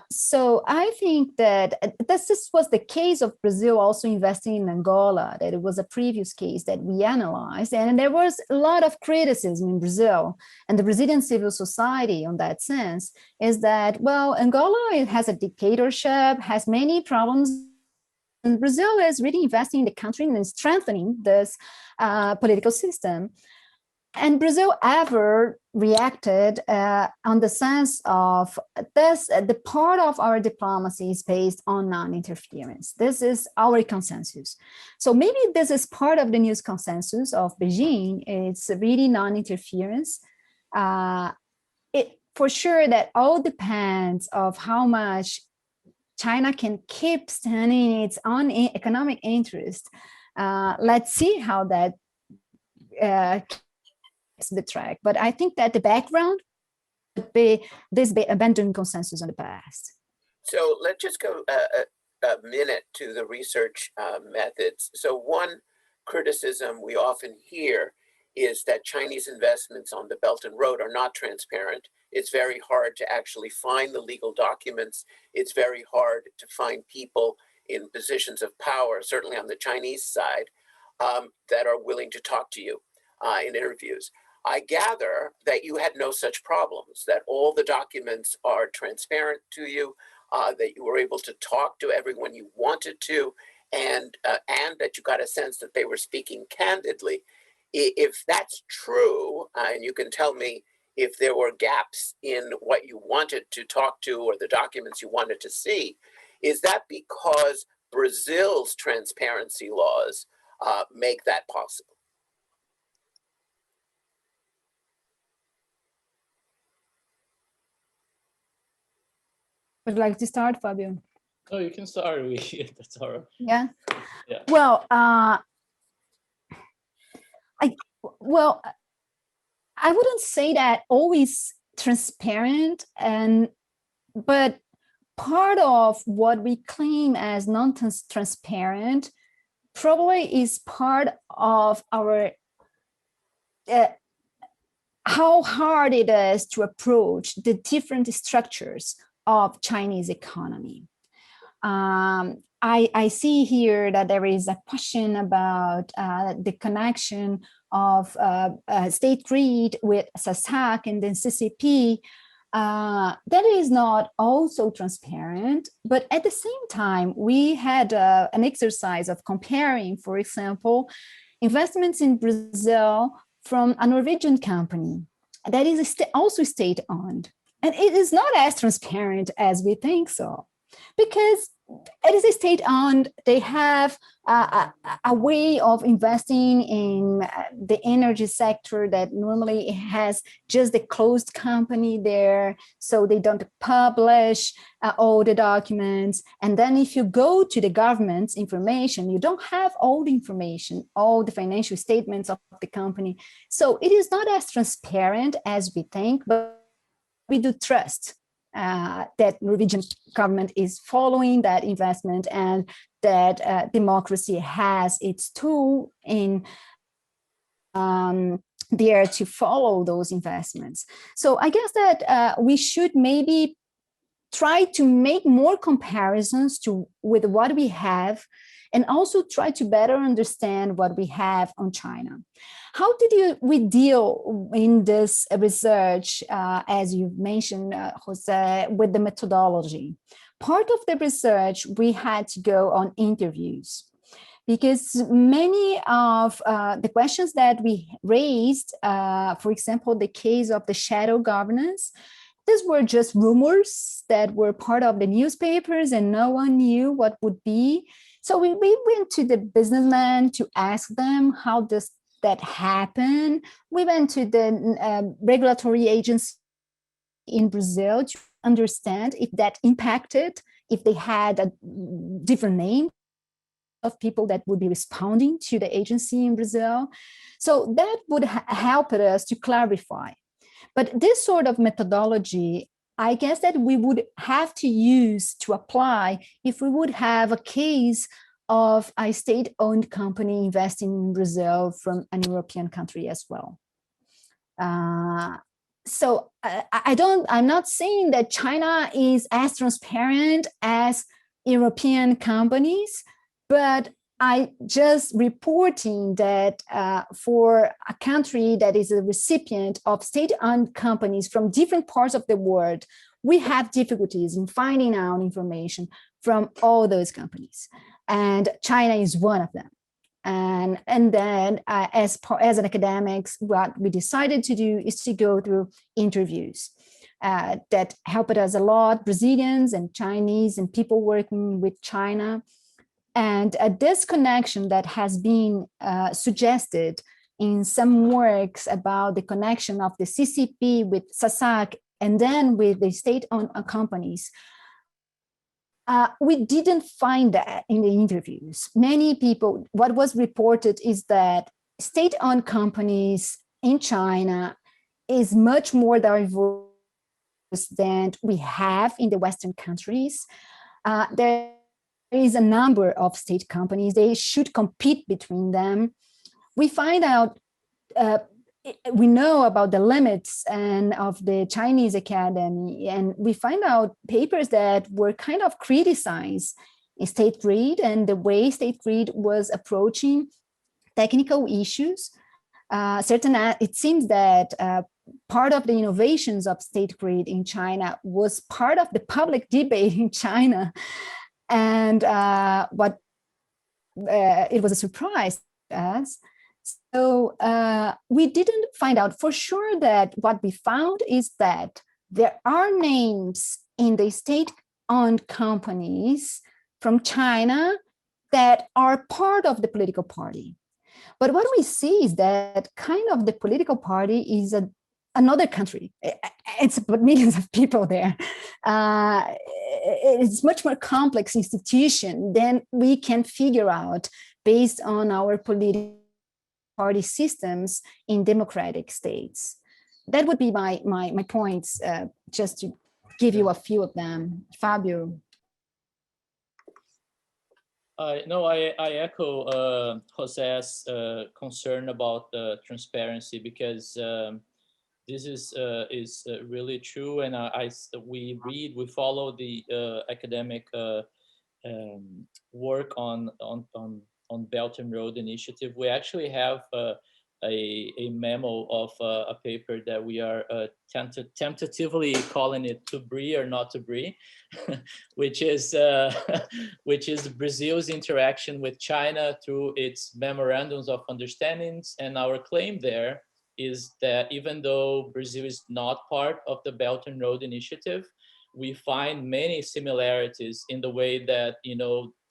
So I think that this was the case of Brazil also investing in Angola, that it was a previous case that we analyzed. And there was a lot of criticism in Brazil and the Brazilian civil society on that sense is that, well, Angola, it has a dictatorship, has many problems. And Brazil is really investing in the country and strengthening this political system. And Brazil ever reacted on the sense of this, the part of our diplomacy is based on non-interference. This is our consensus. So maybe this is part of the news consensus of Beijing. It's really non-interference. For sure that all depends of how much China can keep standing its own economic interest. Let's see how that the track. But I think that the background would be this abandoned consensus on the past. So let's just go a minute to the research methods. So one criticism we often hear is that Chinese investments on the Belt and Road are not transparent. It's very hard to actually find the legal documents. It's very hard to find people in positions of power, certainly on the Chinese side, that are willing to talk to you in interviews. I gather that you had no such problems, that all the documents are transparent to you, that you were able to talk to everyone you wanted to, and that you got a sense that they were speaking candidly. If that's true, and you can tell me if there were gaps in what you wanted to talk to or the documents you wanted to see, is that because Brazil's transparency laws make that possible? Would you like to start, Fabio? Oh, you can start. That's all right. Yeah. Yeah. Well, I wouldn't say that always transparent, but part of what we claim as non-transparent probably is part of our how hard it is to approach the different structures of Chinese economy. I see here that there is a question about the connection of state greed with SASAC and then CCP. That is not also transparent, but at the same time, we had an exercise of comparing, for example, investments in Brazil from a Norwegian company that is also state-owned. And it is not as transparent as we think so, because it is state-owned. They have a way of investing in the energy sector that normally has just the closed company there, so they don't publish all the documents. And then if you go to the government's information, you don't have all the information, all the financial statements of the company. So it is not as transparent as we think, but we do trust that Norwegian government is following that investment and that democracy has its tool in there to follow those investments. So I guess that we should maybe try to make more comparisons with what we have, and also try to better understand what we have on China. How did we deal in this research, as you mentioned, Jose, with the methodology? Part of the research, we had to go on interviews, because many of the questions that we raised, for example, the case of the shadow governance, these were just rumors that were part of the newspapers and no one knew what would be. So we went to the businessmen to ask them, how does that happen? We went to the regulatory agency in Brazil to understand if that impacted, if they had a different name of people that would be responding to the agency in Brazil. So that would help us to clarify. But this sort of methodology, I guess that we would have to use to apply if we would have a case of a state-owned company investing in Brazil from an European country as well. So I'm not saying that China is as transparent as European companies, but I just reporting that for a country that is a recipient of state-owned companies from different parts of the world, we have difficulties in finding out information from all those companies. And China is one of them. And then as an academics, what we decided to do is to go through interviews that helped us a lot, Brazilians and Chinese and people working with China. And this connection that has been suggested in some works about the connection of the CCP with SASAC and then with the state-owned companies, we didn't find that in the interviews. Many people, what was reported is that state-owned companies in China is much more diverse than we have in the Western countries. There is a number of state companies. They should compete between them. We find out, we know about the limits and of the Chinese academy, and we find out papers that were kind of criticized state grid and the way state grid was approaching technical issues. It seems that part of the innovations of state grid in China was part of the public debate in China. And it was a surprise to us. So we didn't find out for sure that what we found is that there are names in the state-owned companies from China that are part of the political party. But what we see is that kind of the political party is another country. It's about millions of people there. It's much more complex institution than we can figure out based on our political party systems in democratic states. That would be my points, just to give you a few of them. Fabio. No, I echo Jose's concern about transparency, because this is really true, and we follow the academic work on Belt and Road Initiative. We actually have a memo of a paper that we are tentatively calling it "To Bree or Not to Bree," which is Brazil's interaction with China through its memorandums of understandings. And our claim there is that even though Brazil is not part of the Belt and Road Initiative, we find many similarities in the way that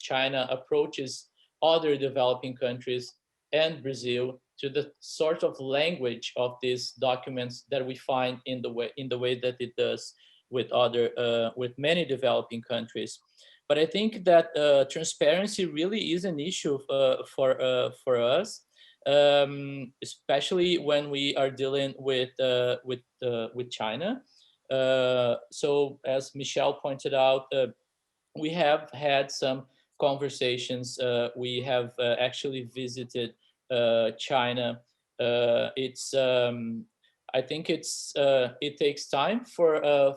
China approaches other developing countries and Brazil to the sort of language of these documents that we find in the way that it does with many developing countries. But I think that transparency really is an issue for us, especially when we are dealing with China. So as Michelle pointed out, we have had some conversations. We have actually visited China. I think it takes time for a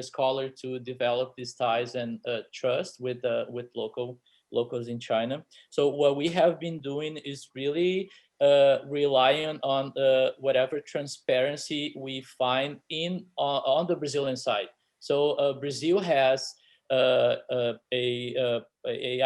scholar to develop these ties and trust with locals in China. So what we have been doing is really relying on whatever transparency we find on the Brazilian side. So Brazil has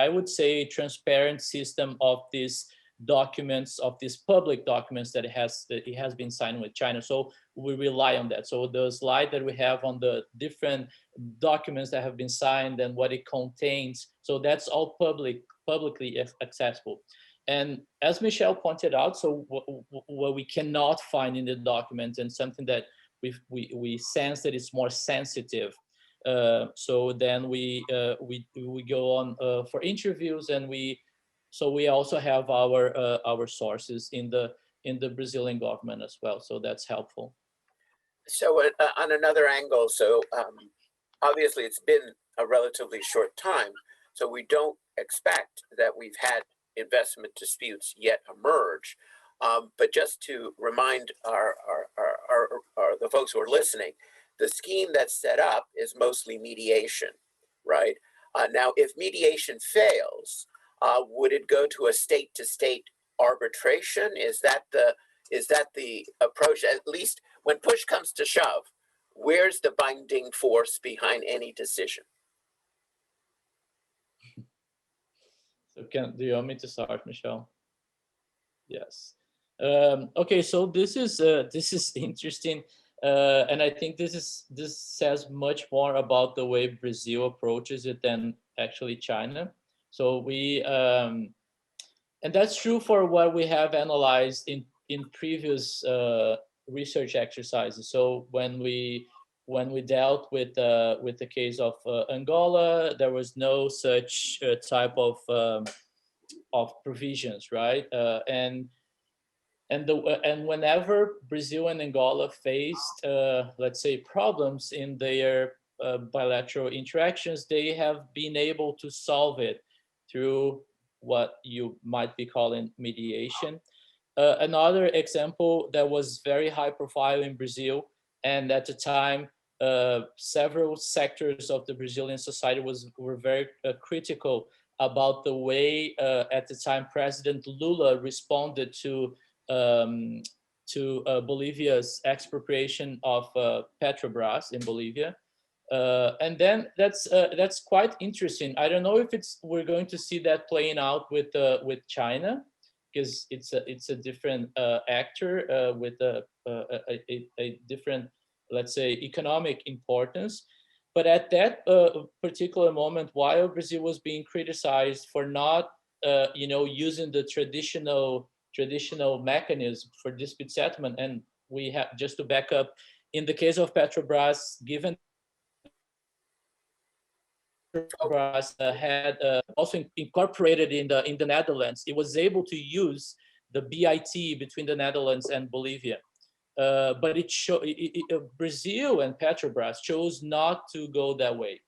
I would say, transparent system of these documents, of these public documents that it has been signed with China. So we rely on that. So the slide that we have on the different documents that have been signed and what it contains, so that's all publicly accessible. And as Michelle pointed out, so what we cannot find in the document, and something that we sense that it's more sensitive. So then we go on for interviews, and we also have our sources in the Brazilian government as well. So that's helpful. So on another angle, so obviously it's been a relatively short time, so we don't expect that we've had investment disputes yet emerge. But just to remind the folks who are listening, the scheme that's set up is mostly mediation, right? Now, if mediation fails, would it go to a state-to-state arbitration? Is that the approach? At least when push comes to shove, where's the binding force behind any decision? So do you want me to start, Michelle? Yes. Okay, so this is interesting. And I think this says much more about the way Brazil approaches it than actually China. So and that's true for what we have analyzed in previous research exercises. So when we dealt with the case of Angola, there was no such type of provisions, right? and whenever Brazil and Angola faced, let's say, problems in their bilateral interactions, they have been able to solve it through what you might be calling mediation. Another example that was very high profile in Brazil, and at the time, several sectors of the Brazilian society were very critical about the way, at the time, President Lula responded to Bolivia's expropriation of Petrobras in Bolivia. And then that's quite interesting. I don't know if we're going to see that playing out with China, because it's a different actor with a different, let's say, economic importance. But at that particular moment, while Brazil was being criticized for not using the traditional mechanism for dispute settlement, and we have, just to back up, in the case of Petrobras, given Petrobras had also incorporated in the Netherlands, it was able to use the BIT between the Netherlands and Bolivia. But Brazil and Petrobras chose not to go that way,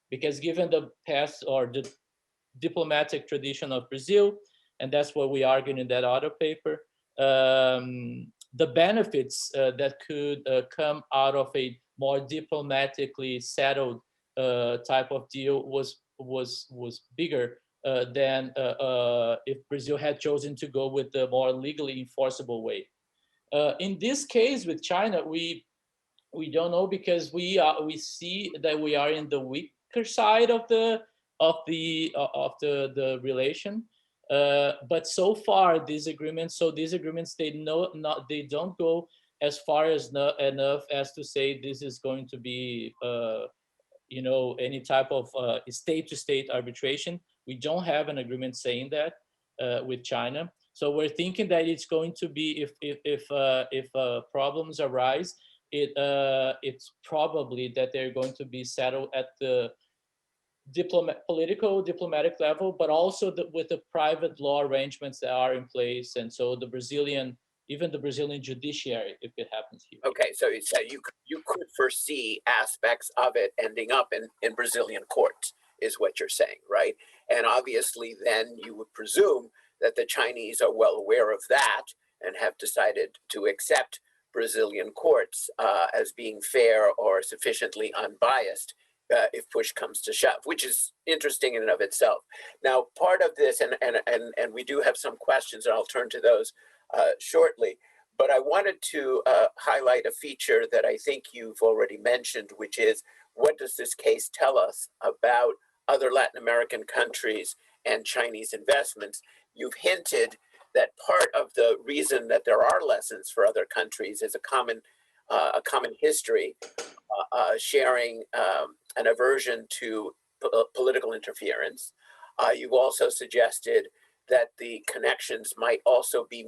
because given the past or the diplomatic tradition of Brazil, and that's what we argued in that other paper, the benefits that could come out of a more diplomatically settled type of deal was bigger than if Brazil had chosen to go with the more legally enforceable way. In this case with China, we don't know, because we see that we are in the weaker side of the relation. But so far, these agreements they don't go as far as enough as to say this is going to be any type of state-to-state arbitration. We don't have an agreement saying that with China. So we're thinking that it's going to be, if problems arise, it's probably that they're going to be settled at the diplomatic level, but also with the private law arrangements that are in place, and so even the Brazilian judiciary, if it happens here. Okay, so you could foresee aspects of it ending up in Brazilian courts, is what you're saying, right? And obviously, then you would presume that the Chinese are well aware of that and have decided to accept Brazilian courts as being fair or sufficiently unbiased if push comes to shove, which is interesting in and of itself. Now, part of this, and we do have some questions, and I'll turn to those shortly, but I wanted to highlight a feature that I think you've already mentioned, which is, what does this case tell us about other Latin American countries and Chinese investments? You've hinted that part of the reason that there are lessons for other countries is a common history, sharing an aversion to political interference. You've also suggested that the connections might also be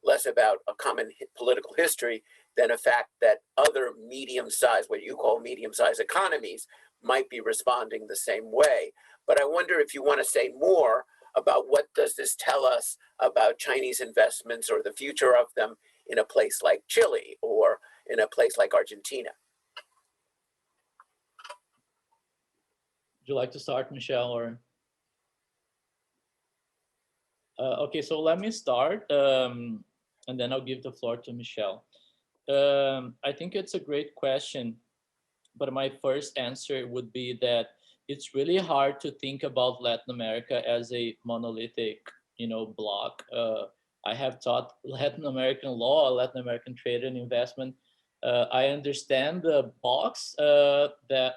less about a common political history than a fact that other medium-sized, what you call medium-sized economies, might be responding the same way. But I wonder if you want to say more about what does this tell us about Chinese investments or the future of them in a place like Chile or in a place like Argentina. Would you like to start, Michelle? Or okay, so let me start, and then I'll give the floor to Michelle. I think it's a great question, but my first answer would be that it's really hard to think about Latin America as a monolithic, block. I have taught Latin American law, Latin American trade and investment. I understand the box that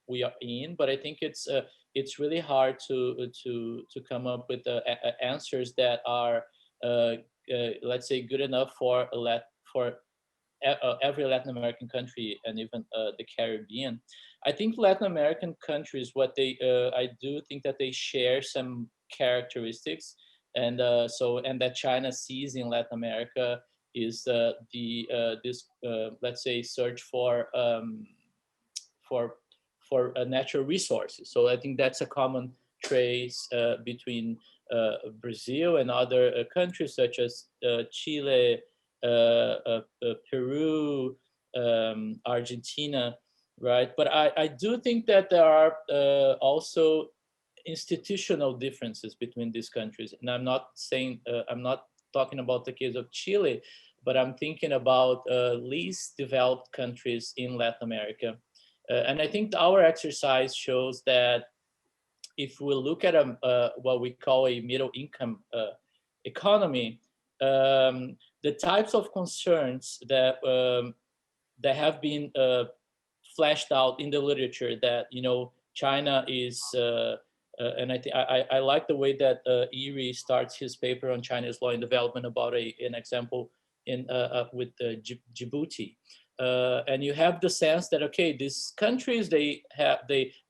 we are in, but I think it's really hard to come up with answers that are let's say good enough for every Latin American country and even the Caribbean. I think Latin American countries, I do think that they share some characteristics, and that China sees in Latin America is this let's say search for natural resources. So I think that's a common trace between Brazil and other countries such as Chile, Peru, Argentina, right? But I do think that there are also institutional differences between these countries. And I'm not saying, I'm not talking about the case of Chile, but I'm thinking about least developed countries in Latin America. And I think our exercise shows that if we look at what we call a middle income economy, the types of concerns that have been fleshed out in the literature, that China is, and I like the way that Erie starts his paper on China's law and development about an example with Djibouti. And you have the sense that, okay, these countries, their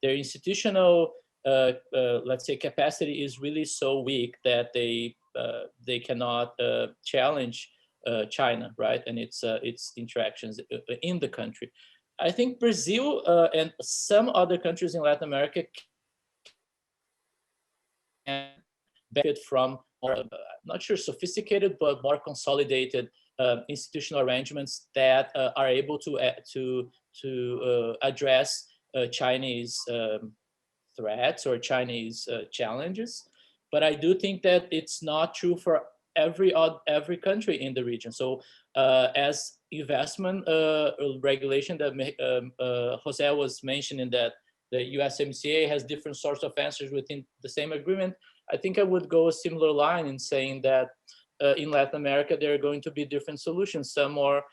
institutional let's say capacity is really so weak that they cannot challenge China, right, and its interactions in the country. I think Brazil and some other countries in Latin America can benefit from more, not sure sophisticated, but more consolidated institutional arrangements that are able to address Chinese threats or Chinese challenges. But I do think that it's not true for every country in the region. So as investment regulation that Jose was mentioning, that the USMCA has different sorts of answers within the same agreement, I think I would go a similar line in saying that in Latin America, there are going to be different solutions. Some are,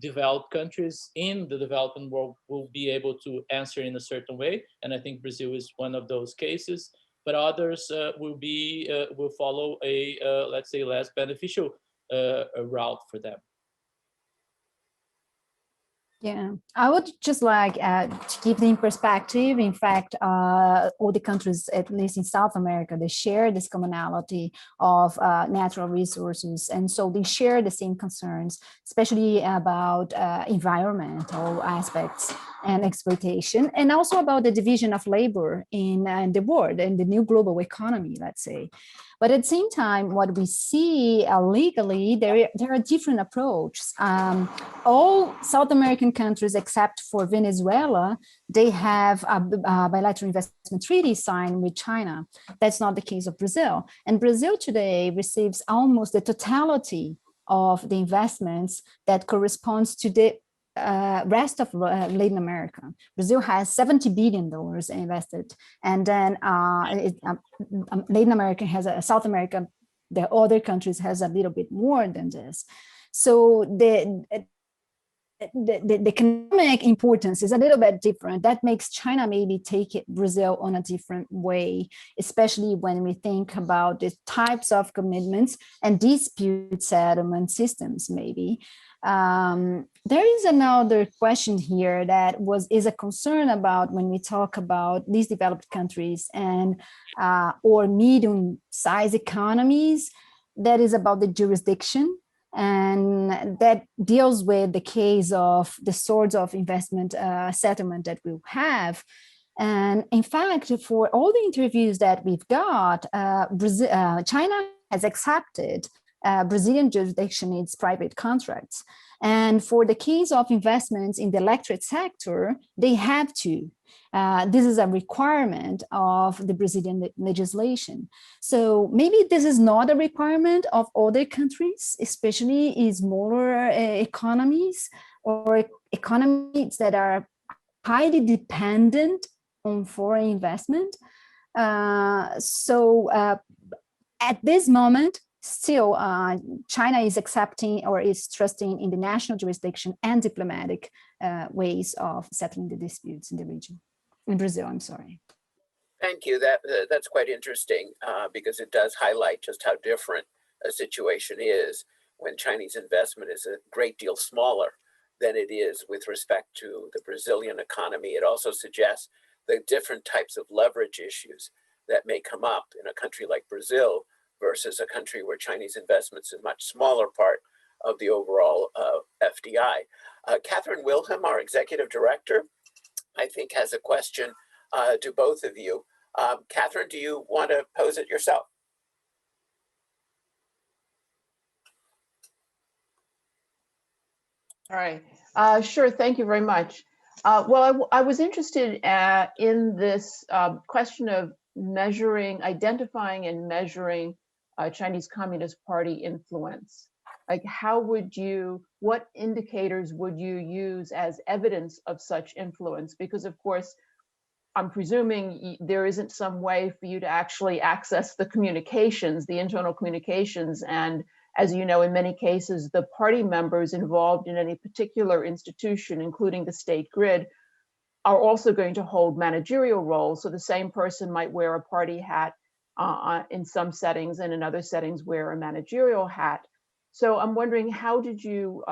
developed countries in the developing world will be able to answer in a certain way. And I think Brazil is one of those cases, but others will follow a, let's say, less beneficial route for them. Yeah, I would just like to keep it in perspective. In fact, all the countries, at least in South America, they share this commonality of natural resources. And so they share the same concerns, especially about environmental aspects and exploitation, and also about the division of labor in the world and the new global economy, let's say. But at the same time, what we see legally, there are different approaches. All South American countries, except for Venezuela, they have a bilateral investment treaty signed with China. That's not the case of Brazil. And Brazil today receives almost the totality of the investments that corresponds to the rest of Latin America. Brazil has $70 billion invested, and then Latin America has South America, the other countries has a little bit more than this. So the economic importance is a little bit different. That makes China maybe take Brazil on a different way, especially when we think about the types of commitments and dispute settlement systems, maybe. There is another question here that is a concern about when we talk about these developed countries and or medium-sized economies, that is about the jurisdiction, and that deals with the case of the sorts of investment settlement that we'll have. And in fact, for all the interviews that we've got, China has accepted Brazilian jurisdiction in its private contracts. And for the case of investments in the electric sector, they have to. This is a requirement of the Brazilian legislation. So maybe this is not a requirement of other countries, especially in smaller economies or economies that are highly dependent on foreign investment. So at this moment, still, China is accepting or is trusting in the national jurisdiction and diplomatic ways of settling the disputes in the region. In Brazil, I'm sorry. Thank you. That's quite interesting because it does highlight just how different a situation is when Chinese investment is a great deal smaller than it is with respect to the Brazilian economy. It also suggests the different types of leverage issues that may come up in a country like Brazil versus a country where Chinese investments is a much smaller part of the overall FDI. Catherine Wilhelm, our executive director, I think has a question to both of you. Catherine, do you want to pose it yourself? All right. Sure. Thank you very much. Well, I was interested in this question of identifying and measuring Chinese Communist Party influence. Like, what indicators would you use as evidence of such influence? Because of course, I'm presuming there isn't some way for you to actually access the communications, the internal communications. And as you know, in many cases, the party members involved in any particular institution, including the state grid, are also going to hold managerial roles. So the same person might wear a party hat in some settings, and in other settings wear a managerial hat. So I'm wondering, how did you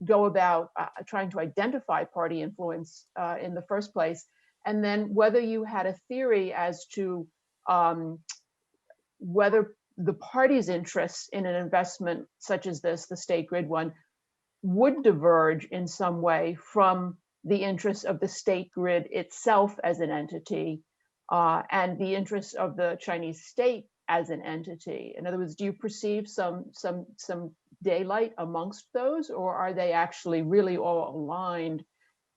go about trying to identify party influence in the first place? And then whether you had a theory as to whether the party's interests in an investment such as this, the state grid one, would diverge in some way from the interests of the state grid itself as an entity and the interests of the Chinese state as an entity. In other words, do you perceive some daylight amongst those, or are they actually really all aligned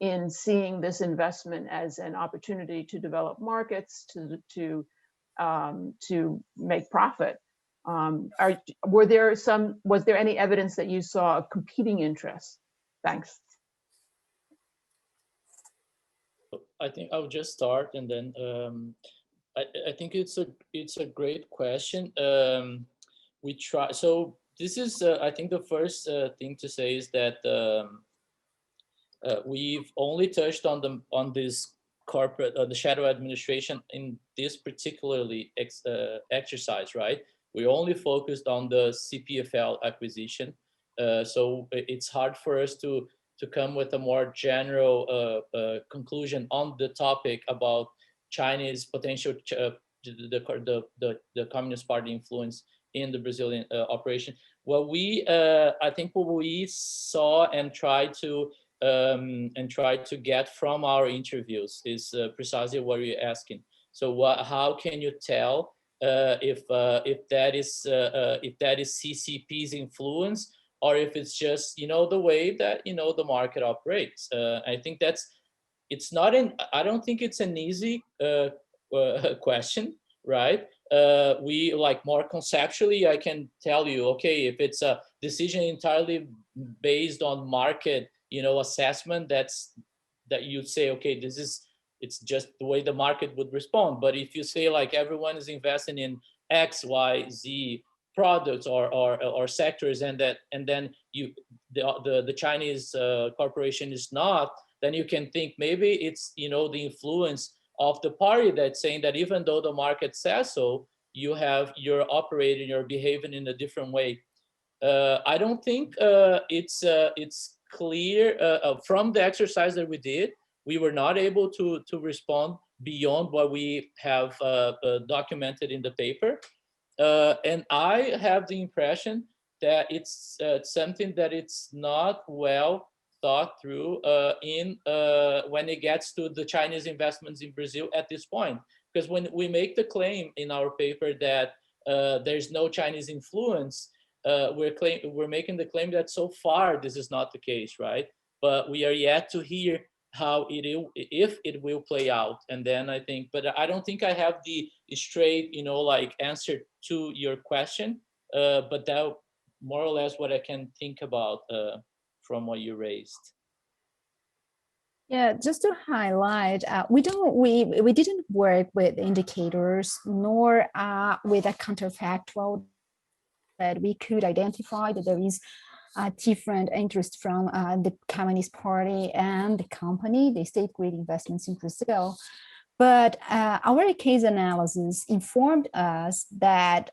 in seeing this investment as an opportunity to develop markets, to make profit? Was there any evidence that you saw of competing interests? Thanks. I think I'll just start, and then I think it's a great question. We try. So this is I think the first thing to say is that we've only touched on this corporate the shadow administration in this particularly exercise, right? We only focused on the CPFL acquisition, so it's hard for us to come with a more general conclusion on the topic about Chinese potential the Communist Party influence in the Brazilian operation. What I think what we saw and tried to get from our interviews is precisely what you're asking. So how can you tell if that is CCP's influence, or if it's just the way that the market operates? I think I don't think it's an easy question, right? We more conceptually, I can tell you, okay, if it's a decision entirely based on market assessment, that you say, okay, it's just the way the market would respond. But if you say everyone is investing in X, Y, Z products or sectors, and then the Chinese corporation is not, then you can think maybe it's the influence of the party that's saying that even though the market says so, you're operating, you're behaving in a different way. I don't think it's clear from the exercise that we did. We were not able to respond beyond what we have documented in the paper. And I have the impression that it's something that it's not well thought through when it gets to the Chinese investments in Brazil at this point. Because when we make the claim in our paper that there's no Chinese influence, we're making the claim that so far this is not the case, right? But we are yet to hear how if it will play out. And then I think, but I don't think I have the straight answer to your question, but that more or less what I can think about from what you raised. Yeah, just to highlight, we didn't work with indicators nor with a counterfactual that we could identify that there is a different interest from the Communist Party and the company, the state grid investments in Brazil. But our case analysis informed us that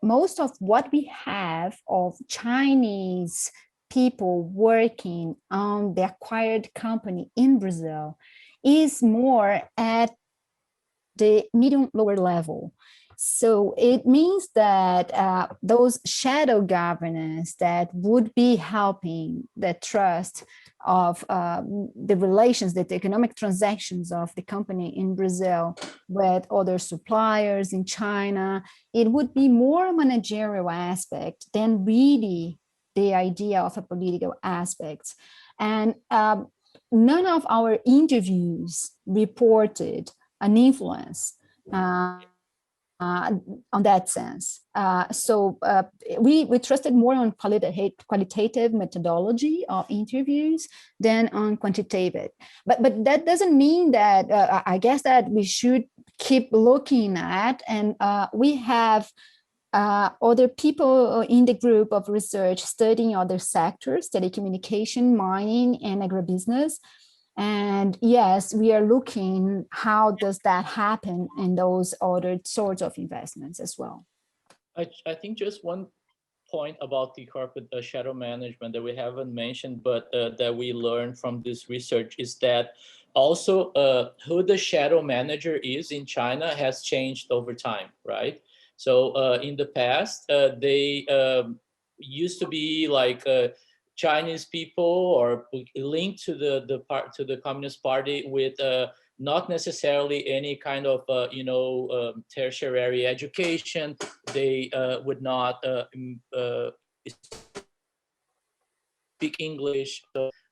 most of what we have of Chinese people working on the acquired company in Brazil is more at the medium lower level. So it means that those shadow governance that would be helping the trust of the relations, the economic transactions of the company in Brazil with other suppliers in China, it would be more a managerial aspect than really the idea of a political aspect. And none of our interviews reported an influence on that sense. So we trusted more on qualitative methodology of interviews than on quantitative. But that doesn't mean that, I guess that we should keep looking at, and we have other people in the group of research studying other sectors, telecommunication, mining, and agribusiness. And yes, we are looking how does that happen in those other sorts of investments as well. I think just one point about the corporate shadow management that we haven't mentioned, but that we learned from this research is that also who the shadow manager is in China has changed over time, right? So in the past, they used to be like Chinese people or linked to the Communist Party with not necessarily any kind of tertiary education. They would not speak English.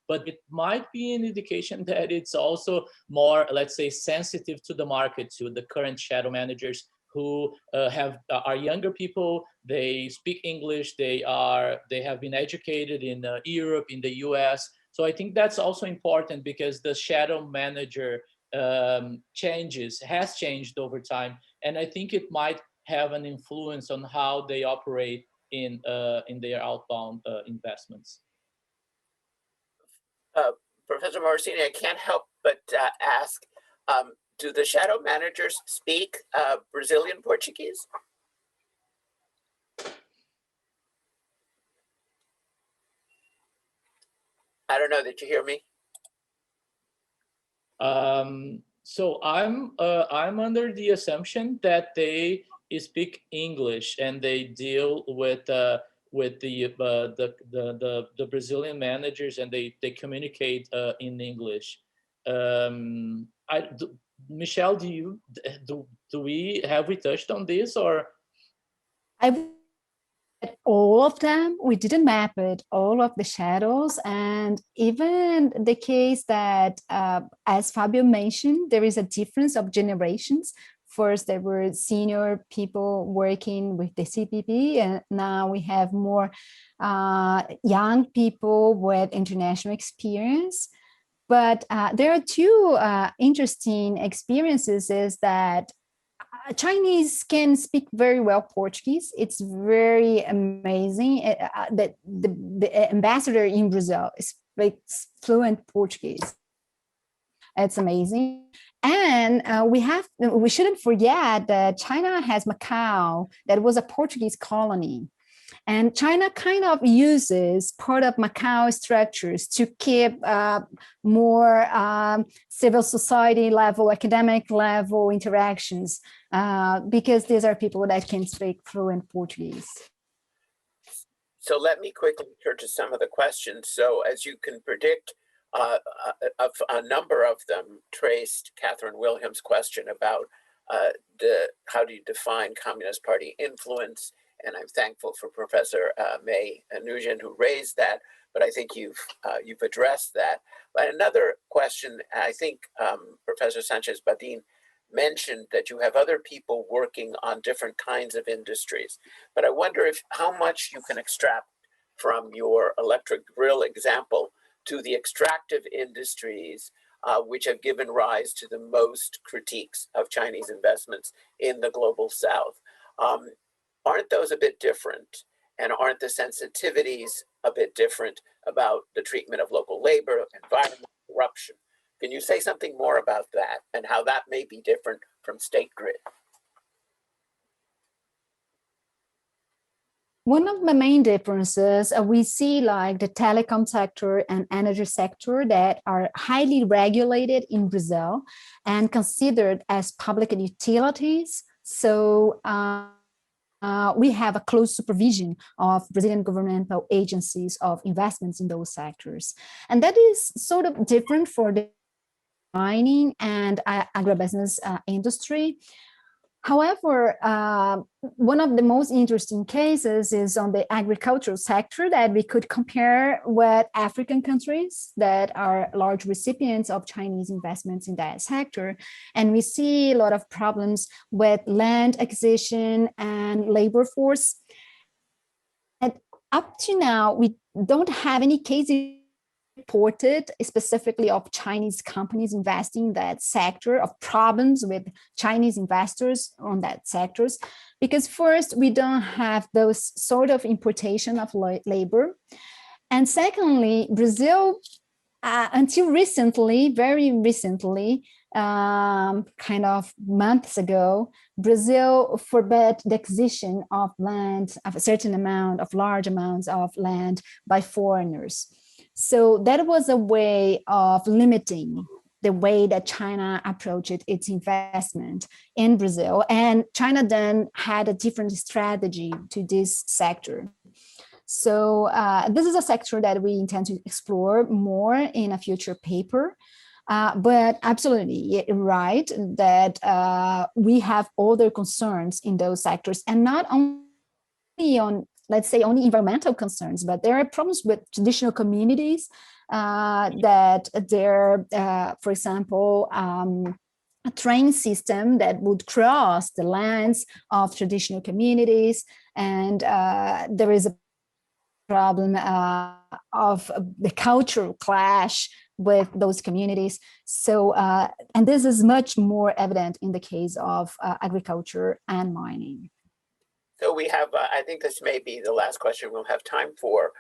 But it might be an indication that it's also more, let's say, sensitive to the market, to the current shadow managers who are younger people. They speak English. They have been educated in Europe, in the US. So I think that's also important because the shadow manager has changed over time, and I think it might have an influence on how they operate in their outbound investments. Professor Morosini, I can't help but ask, do the shadow managers speak Brazilian Portuguese? I don't know, did you hear me? So I'm under the assumption that they speak English and they deal with the Brazilian managers, and they communicate in English. Michelle, do we touched on this, or? All of them, we didn't map it, all of the shadows, and even the case that, as Fabio mentioned, there is a difference of generations. First, there were senior people working with the CPP, and now we have more young people with international experience. But there are two interesting experiences, is that Chinese can speak very well Portuguese. It's very amazing that the ambassador in Brazil speaks fluent Portuguese. It's amazing. And we shouldn't forget that China has Macau, that was a Portuguese colony. And China kind of uses part of Macau structures to keep more civil society level, academic level interactions, because these are people that can speak fluent Portuguese. So let me quickly turn to some of the questions. So as you can predict, a number of them traced Catherine Williams' question about how do you define Communist Party influence? And I'm thankful for Professor May Nugent who raised that, but I think you've addressed that. But another question, I think Professor Sanchez-Badin mentioned that you have other people working on different kinds of industries, but I wonder how much you can extract from your electric grill example to the extractive industries which have given rise to the most critiques of Chinese investments in the global South. Aren't those a bit different? And aren't the sensitivities a bit different about the treatment of local labor, environment, corruption? Can you say something more about that and how that may be different from State Grid? One of the main differences we see, like the telecom sector and energy sector, that are highly regulated in Brazil and considered as public utilities, So we have a close supervision of Brazilian governmental agencies of investments in those sectors. And that is sort of different for the mining and agribusiness industry. However, one of the most interesting cases is on the agricultural sector that we could compare with African countries that are large recipients of Chinese investments in that sector. And we see a lot of problems with land acquisition and labor force. And up to now, we don't have any cases reported specifically of Chinese companies investing in that sector, of problems with Chinese investors on that sectors, because first, we don't have those sort of importation of labor. And secondly, Brazil, until recently, very recently, kind of months ago, Brazil forbade the acquisition of land, of a certain amount, of large amounts of land by foreigners. So that was a way of limiting the way that China approached its investment in Brazil. And China then had a different strategy to this sector. So this is a sector that we intend to explore more in a future paper. But absolutely right that we have other concerns in those sectors, and not only on, let's say, only environmental concerns, but there are problems with traditional communities that there, for example, a train system that would cross the lands of traditional communities, and there is a problem of the cultural clash with those communities. So, and this is much more evident in the case of agriculture and mining. So we have, I think this may be the last question we'll have time for,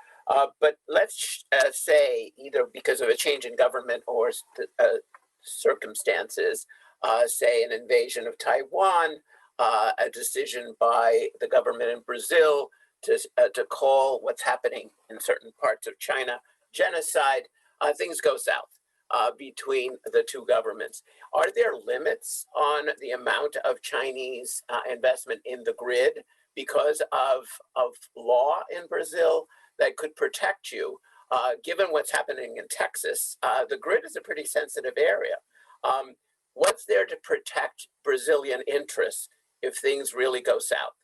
but let's say either because of a change in government or circumstances, say an invasion of Taiwan, a decision by the government in Brazil to call what's happening in certain parts of China genocide, things go south between the two governments. Are there limits on the amount of Chinese investment in the grid because of law in Brazil that could protect you? Given what's happening in Texas, the grid is a pretty sensitive area. What's there to protect Brazilian interests if things really go south?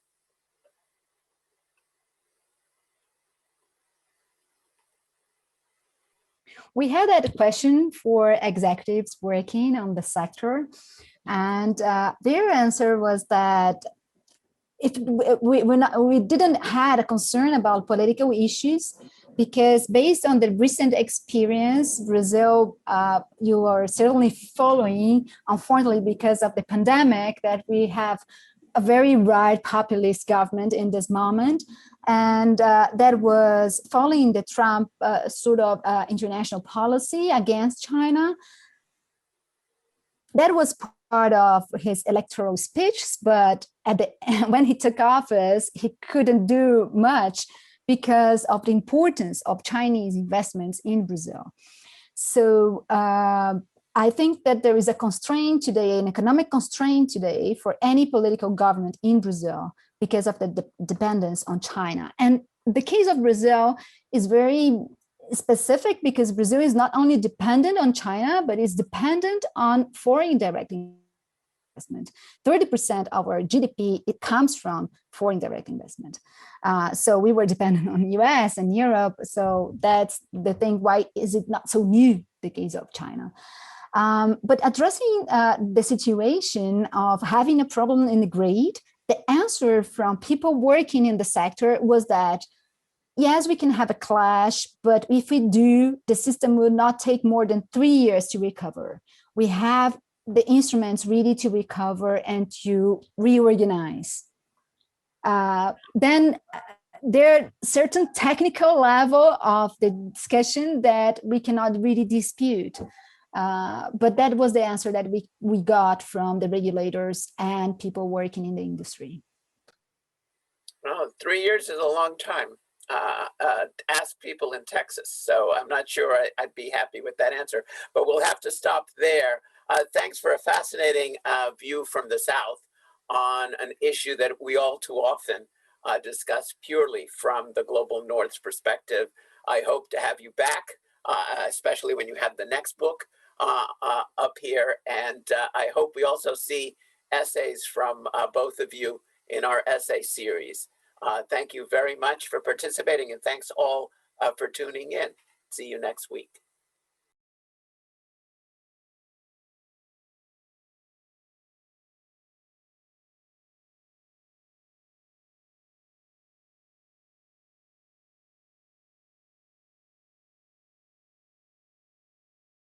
We had that question for executives working on the sector, and their answer was that if we didn't had a concern about political issues, because based on the recent experience, Brazil, you are certainly following, unfortunately, because of the pandemic, that we have a very right populist government in this moment. And that was following the Trump sort of international policy against China. That was part of his electoral speech, but when he took office, he couldn't do much because of the importance of Chinese investments in Brazil. So I think that there is a constraint today, an economic constraint today for any political government in Brazil because of the dependence on China. And the case of Brazil is very specific because Brazil is not only dependent on China, but is dependent on foreign direct investment. 30% of our GDP, it comes from foreign direct investment. So we were dependent on US and Europe. So that's the thing, why is it not so new, the case of China? But addressing the situation of having a problem in the grid, the answer from people working in the sector was that, yes, we can have a clash, but if we do, the system will not take more than 3 years to recover. We have the instruments ready to recover and to reorganize. Then there are certain technical level of the discussion that we cannot really dispute. But that was the answer that we got from the regulators and people working in the industry. Well, 3 years is a long time. Ask people in Texas. So I'm not sure I'd be happy with that answer, but we'll have to stop there. Thanks for a fascinating view from the South on an issue that we all too often discuss purely from the global North's perspective. I hope to have you back, especially when you have the next book up here. And I hope we also see essays from both of you in our essay series. Thank you very much for participating, and thanks all for tuning in. See you next week.